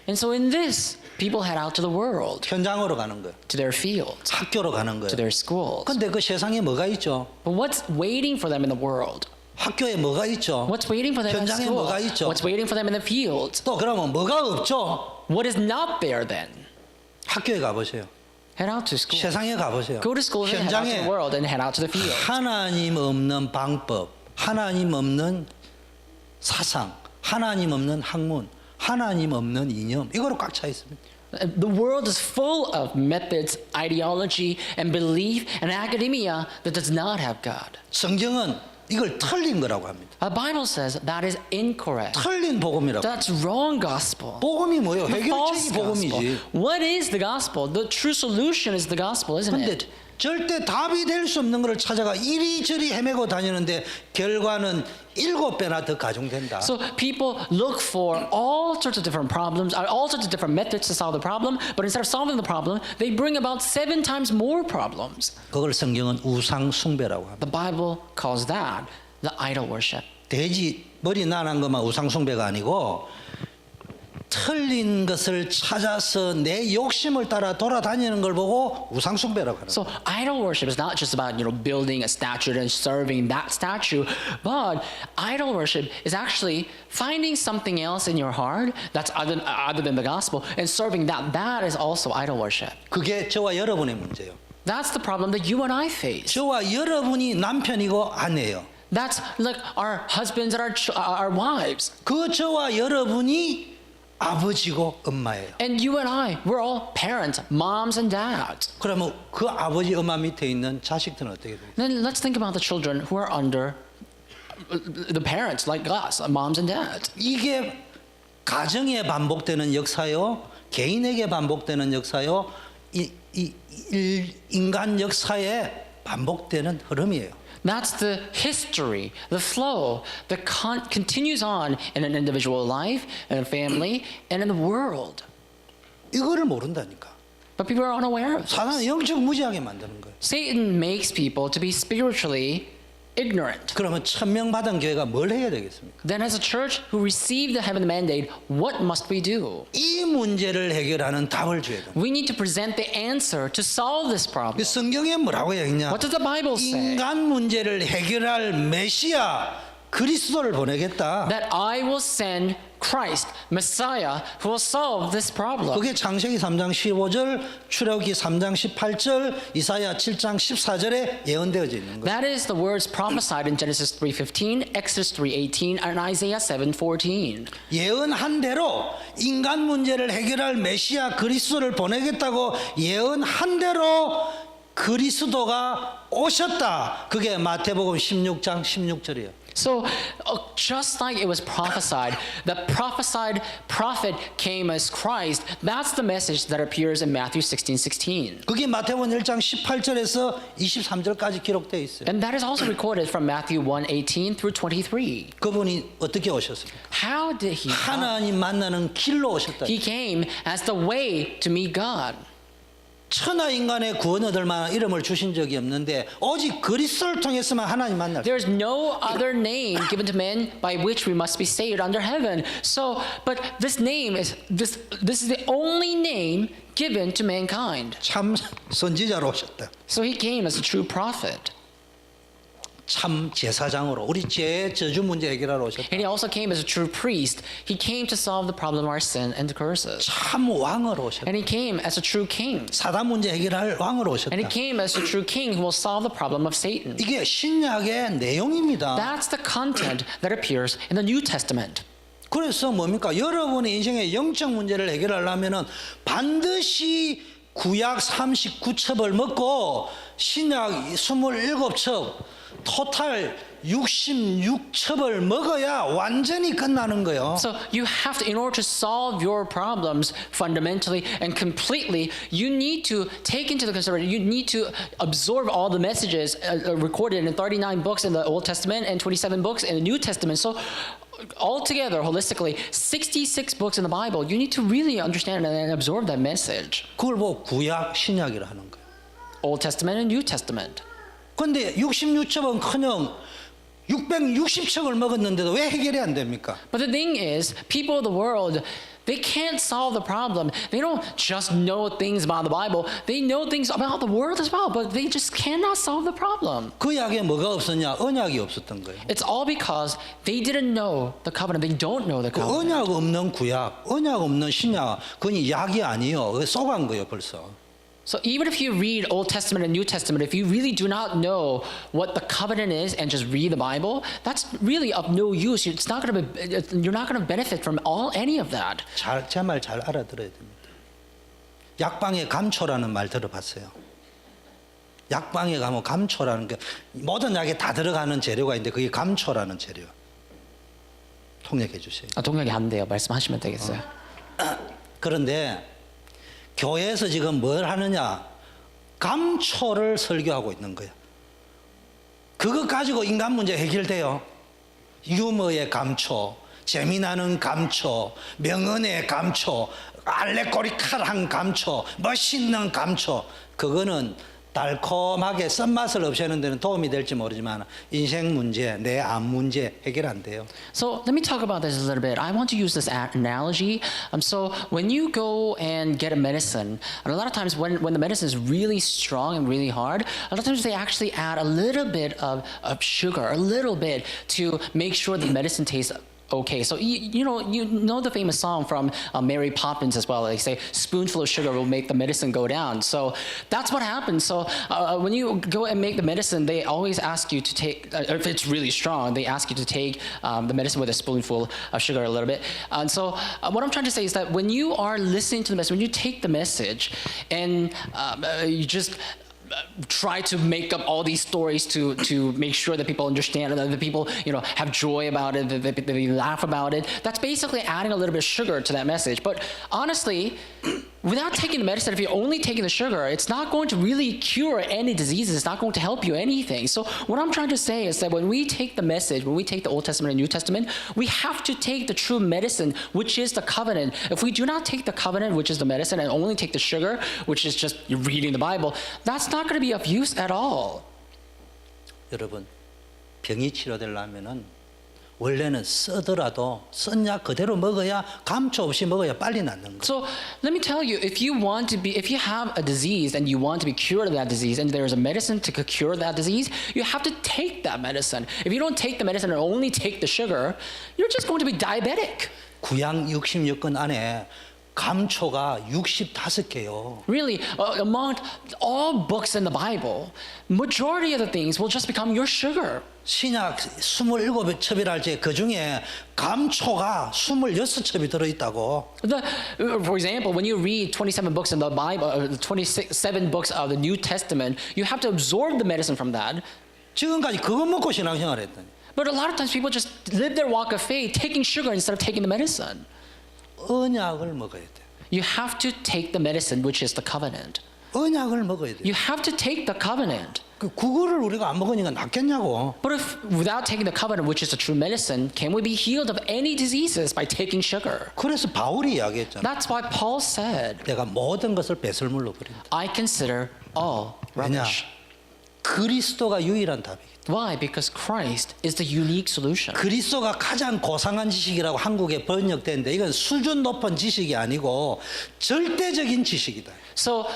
And so in this, people head out to the world, 현장으로 가는 거예요. to their fields, 학교로 가는 to 거예요. their schools. 근데 그 세상에 뭐가 있죠? But what's waiting for them in the world? 학교에 뭐가 있죠? What's waiting for them in 현장에 school? 뭐가 있죠? What's waiting for them in the fields? 또 그러면 뭐가 없죠? What is not there then? 학교에 가보세요. Head out to school. 세상에 가보세요. Go to school and head out to 현장에 the world and head out to the field. 하나님 없는 방법, 하나님 없는 사상, 하나님 없는 학문, 하나님 없는 이념 이거로 꽉 차 있습니다. The world is full of methods, ideology, and belief, and academia that does not have God. 성경은 이걸 틀린 거라고 합니다. The Bible says that is incorrect. 틀린 복음이라고. That's wrong gospel. 복음이 뭐예요? The false 해결책이 gospel. 복음이지. What is the gospel? The true solution is the gospel, isn't 근데 it? 절대 답이 될 수 없는 것을 찾아가 이리저리 헤매고 다니는데 결과는 7배나 더 가중된다. So people look for all sorts of different problems, all sorts of different methods to solve the problem, but instead of solving the problem, they bring about 7 times more problems. 그걸 성경은 우상 숭배라고 합니다. The Bible calls that the idol worship. 돼지 머리 나난 것만 우상 숭배가 아니고 틀린 것을 찾아서 내 욕심을 따라 돌아다니는 걸 보고 우상 숭배라고 하는 거예요. So idol worship is not just about building a statue and serving that statue, but idol worship is actually finding something else in your heart that's other than the gospel and serving that. That is also idol worship. 그게 저와 여러분의 문제예요. That's the problem that you and I face. 저와 여러분이 남편이고 아내예요. That's like our husbands and our wives. 그 저와 여러분이 아버지고 엄마예요. And you and I, we're all parents, moms and dads. 그러면 그 아버지 엄마 밑에 있는 자식들은 어떻게 돼요? Then let's think about the children who are under the parents like us, moms and dads. 이게 가정에 반복되는 역사요, 개인에게 반복되는 역사요, 인간 역사에 반복되는 흐름이에요. That's the history, the flow that continues on in an individual life, in a family, and in the world. 이거를 모른다니까. But people are unaware of it. 사단은 영적 무지하게 만드는 거예요. Satan makes people to be spiritually ignorant. 그러면 천명 받은 교회가 뭘 해야 되겠습니까? Then as a church who received the heavenly mandate, what must we do? 이 문제를 해결하는 답을 줘야 됩니다. We need to present the answer to solve this problem. 성경에 뭐라고 했냐? What does the Bible say? 인간 문제를 해결할 메시아 그리스도를 보내겠다. That I will send Christ, Messiah, who will solve this problem. 그게 창세기 3장 15절, 출애굽기 3장 18절, 이사야 7장 14절에 예언되어져 있는 거예요. That is the words prophesied in Genesis 3:15, Exodus 3:18, and Isaiah 7:14. 예언한 대로 인간 문제를 해결할 메시아 그리스도를 보내겠다고 예언한 대로 그리스도가 오셨다. 그게 마태복음 16장 16절이에요. So, just like it was prophesied, the prophesied prophet came as Christ. That's the message that appears in Matthew 16:16. 그게 마태복음 1장 18절에서 23절까지 기록되어 있어요. And that is also recorded from Matthew 1:18 through 23. 그분이 어떻게 오셨습니까? How did he come? 하나님 만나는 길로 오셨다. He came as the way to meet God. 천하 인간의 구원 얻을 만한 이름을 주신 적이 없는데 오직 그리스도를 통해서만 하나님 만날 수 There is no other name given to men by which we must be saved under heaven. So, but this name is this is the only name given to mankind. 참 선지자로 오셨다. So he came as a true prophet. 참 제사장으로 우리 죄 저주 문제 해결하러 오셨다. And he also came as a true priest. He came to solve the problem of our sin and the curses. 참 왕으로 오셨다. And he came as a true king. 사단 문제 해결할 왕으로 오셨다. And he came as a true king who will solve the problem of Satan. 이게 신약의 내용입니다. That's the content that appears in the New Testament. 그래서 뭡니까? 여러분의 인생의 영적 문제를 해결하려면은 반드시 구약 39첩을 먹고 신약 27첩 토탈 66첩을 먹어야 완전히 끝나는 거예요. So you have to, in order to solve your problems fundamentally and completely, you need to take into the consideration, you need to absorb all the messages recorded in 39 books in the Old Testament and 27 books in the New Testament. So altogether, holistically, 66 books in the Bible, you need to really understand and absorb that message. 그걸 보고 구약 신약이라 하는 거예요. Old Testament and New Testament. 근데 66첩은 커녕 660첩을 먹었는데도 왜 해결이 안 됩니까? But the thing is, people of the world, they can't solve the problem. They don't just know things about the Bible. They know things about the world as well, but they just cannot solve the problem. 그 약에 뭐가 없었냐? 언약이 없었던 거예요. It's all because they didn't know the covenant. They don't know the 그 covenant. 언약 없는 구약, 언약 없는 신약, 그건 약이 아니에요. 그게 쏘간 거예요, 벌써. So even if you read Old Testament and New Testament, if you really do not know what the covenant is and just read the Bible, that's really of no use. It's not going to be, you're not going to benefit from any of that. 제 말 잘 알아들어야 됩니다. 약방에 감초라는 말 들어봤어요. 약방에 가면 감초라는 게 모든 약에 다 들어가는 재료가 있는데 그게 감초라는 재료. 통역해 주세요. 동역이 안 돼요. 말씀하시면 되겠어요. 그런데 교회에서 지금 뭘 하느냐? 감초를 설교하고 있는 거야. 그것 가지고 인간 문제 해결돼요. 유머의 감초, 재미나는 감초, 명언의 감초, 알레고리칼한 감초, 멋있는 감초. 그거는 달콤하게 쓴맛을 없애는 데는 도움이 될지 모르지만 인생 문제, 내 암 문제 해결 안 돼요. So let me talk about this a little bit. I want to use this analogy. So when you go and get a medicine, and a lot of times when the medicine is really strong and really hard, a lot of times they actually add a little bit of sugar, a little bit, to make sure the medicine tastes okay. So you know the famous song from Mary Poppins as well. They say spoonful of sugar will make the medicine go down. So that's what happens. So when you go and make the medicine, they always ask you to take, if it's really strong, they ask you to take the medicine with a spoonful of sugar a little bit. And so what I'm trying to say is that when you are listening to the message, when you take the message and you just try to make up all these stories to make sure that people understand and that people have joy about it, that they laugh about it. That's basically adding a little bit of sugar to that message. But honestly, without taking the medicine, if you're only taking the sugar, it's not going to really cure any diseases. It's not going to help you anything. So what I'm trying to say is that when we take the message, when we take the Old Testament and New Testament, we have to take the true medicine, which is the covenant. If we do not take the covenant, which is the medicine, and only take the sugar, which is just you're reading the Bible, that's not going to be of use at all. 여러분, 병이 치료되려면은 원래는 쓰더라도 쓴 약 그대로 먹어야 감초 없이 먹어야 빨리 낫는 거. So let me tell you, if you have a disease and you want to be cured of that disease, and there's a medicine to cure that disease, you have to take that medicine. If you don't take the medicine and only take the sugar, you're just going to be diabetic. 구약 66권 안에 감초가 65개요. Really, among all books in the Bible, majority of the things will just become your sugar. 신약 27첩이라 할때 그 중에 감초가 26첩이 들어있다고. For example, when you read 27 books in the Bible, 27 books of the New Testament, you have to absorb the medicine from that. 지금까지 그거 먹고 신앙생활 했더니 But a lot of times people just live their walk of faith taking sugar instead of taking the medicine. 언약을 먹어야 돼. You have to take the medicine, which is the covenant. 언약을 먹어야 돼. You have to take the covenant. 그거를 우리가 안 먹으니까 낫겠냐고. But if without taking the covenant, which is the true medicine, can we be healed of any diseases by taking sugar? 그래서 바울이 이야기했잖아. That's why Paul said, 내가 모든 것을 배설물로 버린다. I consider all 왜냐? rubbish. 그리스도가 유일한 답이기. Why? Because Christ is the unique solution. 그리스도가 가장 고상한 지식이라고 한국에 번역되는데 이건 수준 높은 지식이 아니고 절대적인 지식이다. So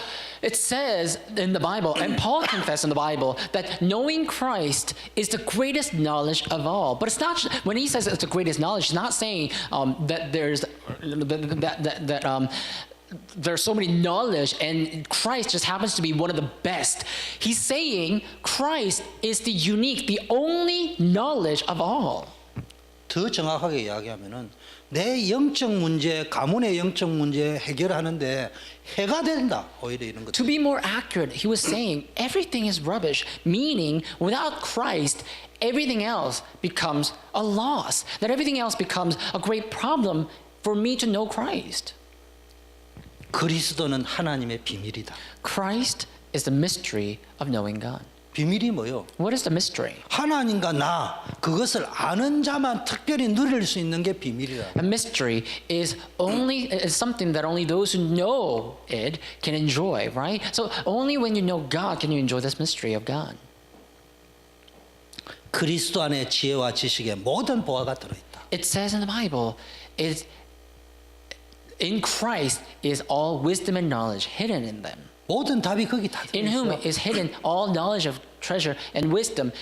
it says in the Bible, and Paul confessed in the Bible, that knowing Christ is the greatest knowledge of all. But it's not, when he says it's the greatest knowledge, he's not saying that there's so many knowledge and Christ just happens to be one of the best. He's saying Christ is the unique, the only knowledge of all. 더 정확하게 이야기하면은 내 영적 문제, 가문의 영적 문제 해결하는데 해가 된다. 오히려 이런 것. To be more accurate, he was saying everything is rubbish, meaning without Christ, everything else becomes a loss. That everything else becomes a great problem for me to know Christ. 그리스도는 하나님의 비밀이다. Christ is the mystery of knowing God. 비밀이 뭐요? What is the mystery? 하나님과 나 그것을 아는 자만 특별히 누릴 수 있는 게 비밀이라. A mystery is something that only those who know it can enjoy, right? So only when you know God can you enjoy this mystery of God. 그리스도 안에 지혜와 지식의 모든 보화가 들어있다. It says in the Bible, in Christ is all wisdom and knowledge hidden in them. 모든 답이 거기 다 In whom 들어있어. is hidden all knowledge of treasure and wisdom.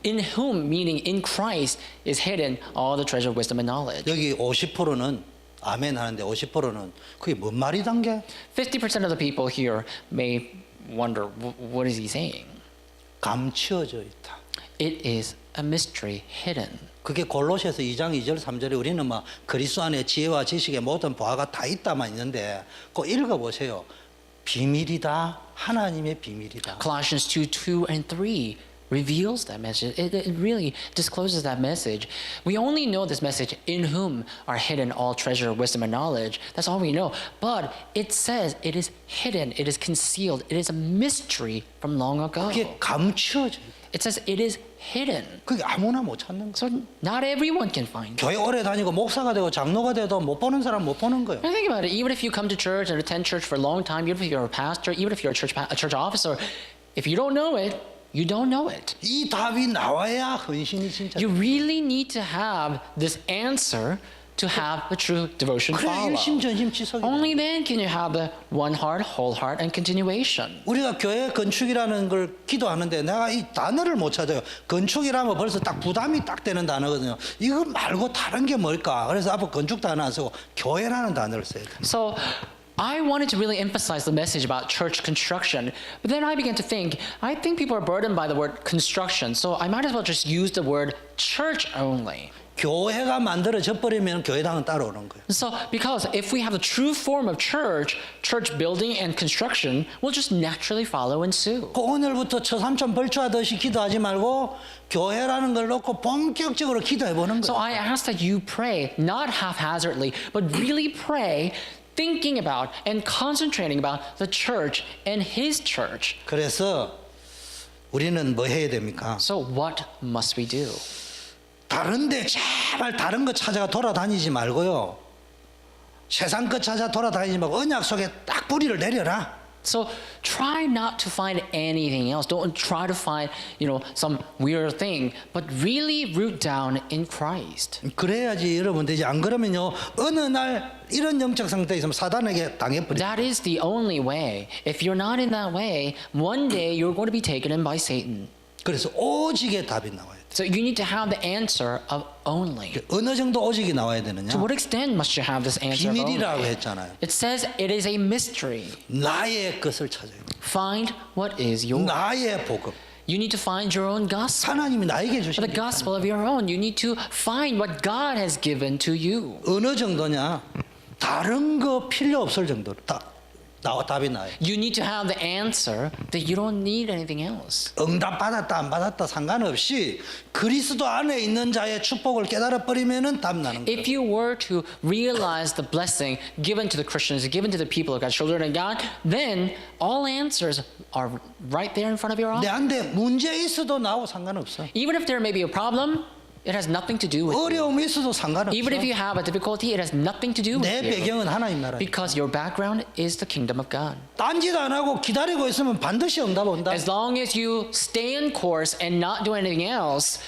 In whom, meaning in Christ, is hidden all the treasure of wisdom and knowledge. 여기 50%는 아멘 하는데 50%는 그게 뭔 말이 단게? 50% of the people here may wonder, what is he saying? 감추어져 있다. It is a mystery hidden. 그게 골로새서 2장 2절 3절에 우리는 막 그리스도 안에 지혜와 지식의 모든 보화가 다 있다만 있는데 그 읽어보세요. 비밀이다. 하나님의 비밀이다. Colossians 2:2 and 3 reveals that message. It really discloses that message. We only know this message, in whom are hidden all treasure, wisdom, and knowledge. That's all we know. But it says it is hidden, it is concealed, it is a mystery from long ago. 그게 감추어져 있다. It says it is hidden. 그게 아무나 못 찾는 거. So not everyone can find it. 교회 오래 다니고 목사가 되고 장로가 돼도 못 보는 사람 못 보는 거예요. And think about it. Even if you come to church and attend church for a long time, even if you're a pastor, even if you're a church officer, if you don't know it, you don't know it. 이 답이 나와야 헌신이 진짜. You really need to have this answer to have the true devotion 그래 follow. 일심전심지속이. Only then can you have the one heart, whole heart, and continuation. 우리가 교회 건축이라는 걸 기도하는데 내가 이 단어를 못 찾아요. 건축이라면 벌써 딱 부담이 딱 되는 단어거든요. 이거 말고 다른 게 뭘까? 그래서 앞으로 건축 단어 안 쓰고 교회라는 단어를 써야 돼. So I wanted to really emphasize the message about church construction, but then I began to think, I think people are burdened by the word construction, so I might as well just use the word church only. 교회가 만들어져 버리면 교회당은 따라오는 거예요. So, because if we have the true form of church, church building and construction will just naturally follow and suit. 그 오늘부터 처삼천 벌초하듯이 기도하지 말고 교회라는 걸 놓고 본격적으로 기도해 보는 So 거예요. I ask that you pray, not haphazardly, but really pray, thinking about and concentrating about the church and His church. 그래서 우리는 뭐 해야 됩니까? So what must we do? 다른데 제발 다른 거 찾아가 돌아다니지 말고요. 세상 것 찾아 돌아다니지 말고 언약 속에 딱 뿌리를 내려라. So try not to find anything else. Don't try to find, some weird thing, but really root down in Christ. 그래야지 여러분 되지. 안 그러면요 어느 날 이런 영적 상태에 있으면 사단에게 당해버려. That is the only way. If you're not in that way, one day you're going to be taken in by Satan. 그래서 오직의 답이 나와야 돼. So you need to have the answer of only. 어느 정도 오직이 나와야 되느냐? To what extent must you have this answer of 비밀이라고 only? 했잖아요. It says it is a mystery. 나의 것을 찾아요. Find what is yours. 나의 복음. You need to find your own gospel. 하나님이 나에게 주신 The 게 gospel of your own. You need to find what God has given to you. 어느 정도냐? 다른 거 필요 없을 정도로 답이 나요. You need to have the answer that you don't need anything else. 응답 받았다 안 받았다 상관없이 그리스도 안에 있는 자의 축복을 깨달아 버리면은 답 나는 거예요. If you were to realize the blessing given to the Christians, given to the people of God, children of God, then all answers are right there in front of your eyes. 내한테 문제 있어도 나하고 상관없어. Even if there may be a problem, it has nothing to do with you. 어려움이 있어도 상관없어. Even if you have a difficulty, it has nothing to do with 내 you. 배경은 하나님 나라야. Because your background is the kingdom of God. 딴짓 안 하고 기다리고 있으면 반드시 응답 온다. As long as you stay in course and not do anything else,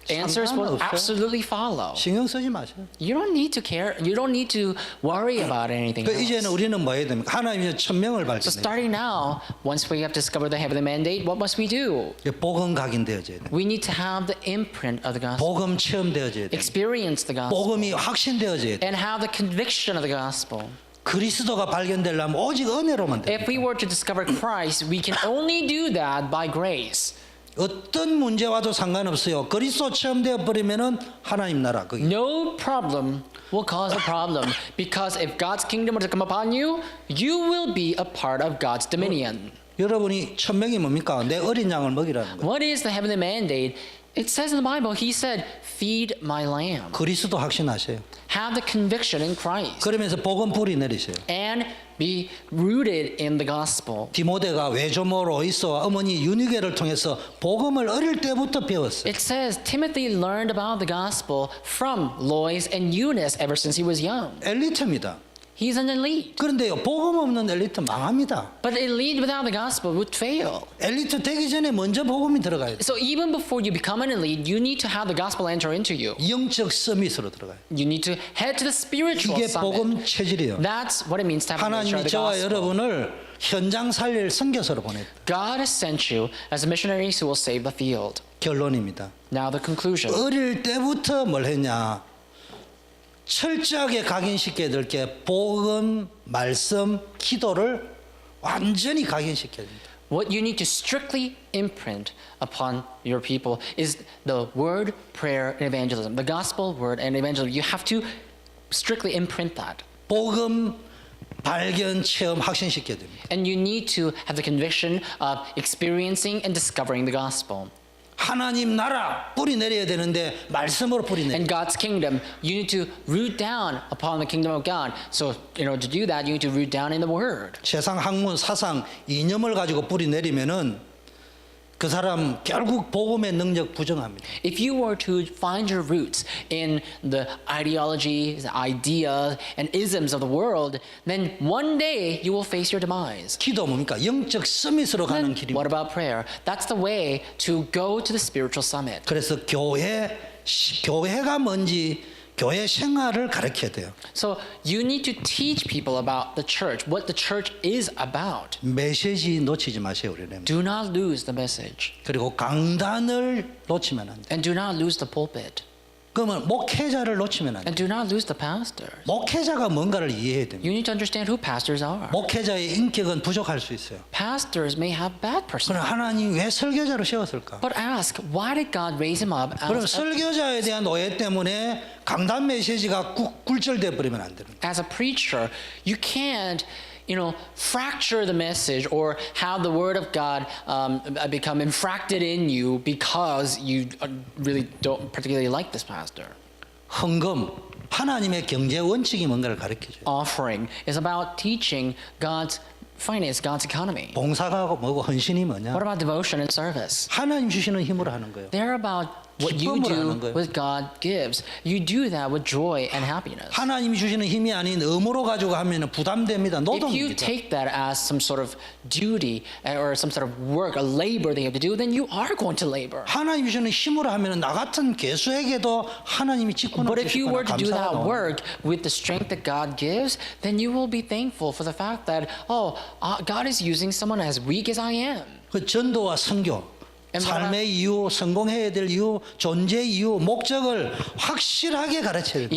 answers will 상관없어요. absolutely follow. 신경 쓰지 마세요. You don't need to care. You don't need to worry about anything 그 else. 이제는 우리는 뭐 해야 됩니까? 하나님의 천명을 So 발견해요. starting now, once we have discovered the heavenly mandate, what must we do? 복음 각인되어져야 돼. We need to have the imprint of the gospel, 복음 체험되어져야 돼. experience the gospel, 복음이 확신되어져야 돼. and have the conviction of the gospel. 그리스도가 발견되려면 오직 은혜로만 돼. If we were to discover Christ, we can only do that by grace. 어떤 문제 와도 상관없어요. 그리스도 체험되어 버리면은 하나님 나라 거기. No problem will cause a problem because if God's kingdom were to come upon you, you will be a part of God's dominion. 여러분이 천명이 뭡니까? 내 어린 양을 먹이라는 거예요. What is the heavenly mandate? It says in the Bible, He said, "Feed my lamb." 그리스도 확신하세요. Have the conviction in Christ 그러면서 복음 뿌리 내리세요. and be rooted in the gospel. 디모데가 외조모 로이스와 어머니 유니게를 통해서 복음을 어릴 때부터 배웠어요. It says Timothy learned about the gospel from Lois and Eunice ever since he was young. 엘리트입니다. He's an elite. 그런데요, 복음 없는 엘리트 망합니다. But elite without the gospel would fail. 엘리트 되기 전에 먼저 복음이 들어가야 돼요. So even before you become an elite, you need to have the gospel enter into you. 영적 서밋으로 들어가요. You need to head to the spiritual 이게 summit. 복음 체질이에요. That's what it means to have the nature 하나님이 of the 저와 gospel. 여러분을 현장 살릴 선교사로 보냈다. God has sent you as missionaries who will save the field. 결론입니다. Now the conclusion. 어릴 때부터 뭘 했냐? 철저하게 각인시켜야 될 게 복음, 말씀, 기도를 완전히 각인시켜야 됩니다. What you need to strictly imprint upon your people is the word, prayer, and evangelism. The gospel, word, and evangelism. You have to strictly imprint that. 복음, 발견, 체험, 확신시켜야 됩니다. And you need to have the conviction of experiencing and discovering the gospel. 하나님 나라 뿌리 내려야 되는데 말씀으로 뿌리 내려. And God's kingdom, you need to root down upon the kingdom of God. So in order to do that, you need to root down in the word. 세상 학문, 사상, 이념을 가지고 뿌리 내리면은 그 사람 결국 복음의 능력 부정합니다. If you were to find your roots in the ideologies, ideas, and isms of the world, then one day you will face your demise. 기도 뭡니까? 영적 서밋으로 가는 Then 길입니다. what about prayer? That's the way to go to the spiritual summit. 그래서 교회가 뭔지 교회 생활을 가르쳐야 돼요. So you need to teach people about the church, what the church is about. 메시지 놓치지 마세요, 우리는. Do not lose the message. 그리고 강단을 놓치면 안 돼. And do not lose the pulpit. 그러면 목회자를 놓치면 안 돼. And do not lose the pastors. 목회자가 뭔가를 이해해야 됩니다. You need to understand who pastors are. 목회자의 인격은 부족할 수 있어요. Pastors may have bad 그럼 personality. 하나님 왜 설교자로 세웠을까? But ask, why did God raise him up 그럼 as 설교자에 대한 오해 때문에 강단 메시지가 굴절돼 버리면 안 되는 거예요. a preacher? You can't, fracture the message or have the word of God become infracted in you because you really don't particularly like this pastor. 헌금, 하나님의 경제 원칙이 뭔가를 가르쳐줘요. Offering is about teaching God's finance, God's economy. 봉사가 뭐고 헌신이 뭐냐? What about devotion and service? 하나님 주시는 힘으로 하는 거예요. They're about what you 기쁨으로 하는 do 거예요. with God gives. You do that with joy and happiness. 하나님이 주시는 힘이 아닌 의무로 가지고 하면 부담됩니다. If you 노동입니다. take that as some sort of duty or some sort of work, a labor that you have to do, then you are going to labor. 하나님이 주시는 힘으로 하면 나 같은 개수에게도 하나님이 직분을 But if you were to do that 감사하고 work with the strength that God gives, then you will be thankful for the fact that, God is using someone as weak as I am. 그 전도와 선교 삶의 이유, 성공해야 될 이유, 존재 이유, 목적을 확실하게 가르쳐야 됩니다.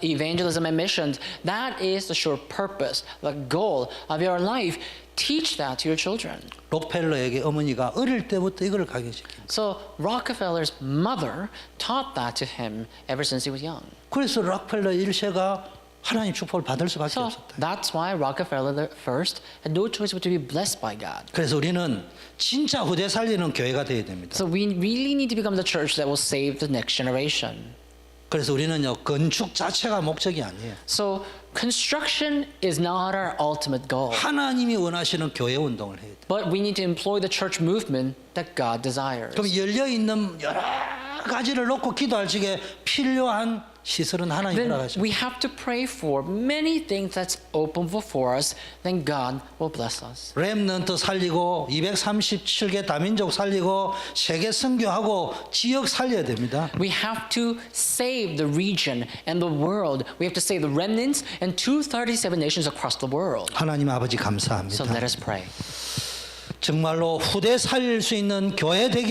Evangelism and missions, that is the sure purpose, the goal of your life. Teach that to your children. 록펠러에게 어머니가 어릴 때부터 이걸 가르치기. So Rockefeller's mother taught that to him ever since he was young. 그래서 록펠러 1세가 하나님 축복을 받을 수밖에 So 없었다. that's why Rockefeller the first had no choice but to be blessed by God. 그래서 우리는 진짜 후대 살리는 교회가 되어야 됩니다. So we really need to become the church that will save the next generation. 그래서 우리는요 건축 자체가 목적이 아니에요. So construction is not our ultimate goal, 하나님이 원하시는 교회 운동을 해야 돼요. but we need to employ the church movement that God desires. 그럼 열려 있는 여러 가지를 놓고 기도할 적에 필요한 시설은 하나님 Then 허락하시고 we have to pray for many things that's open before us. Then God will bless us. 렘넌트 살리고 237개 다민족 살리고 세계 선교하고 지역 살려야 됩니다. We have to save the region and the world. We have to save the remnants and 237 nations across the world. 하나님 아버지 So 감사합니다. let us pray. 정말로 후대 살릴 수 있는 교회 되기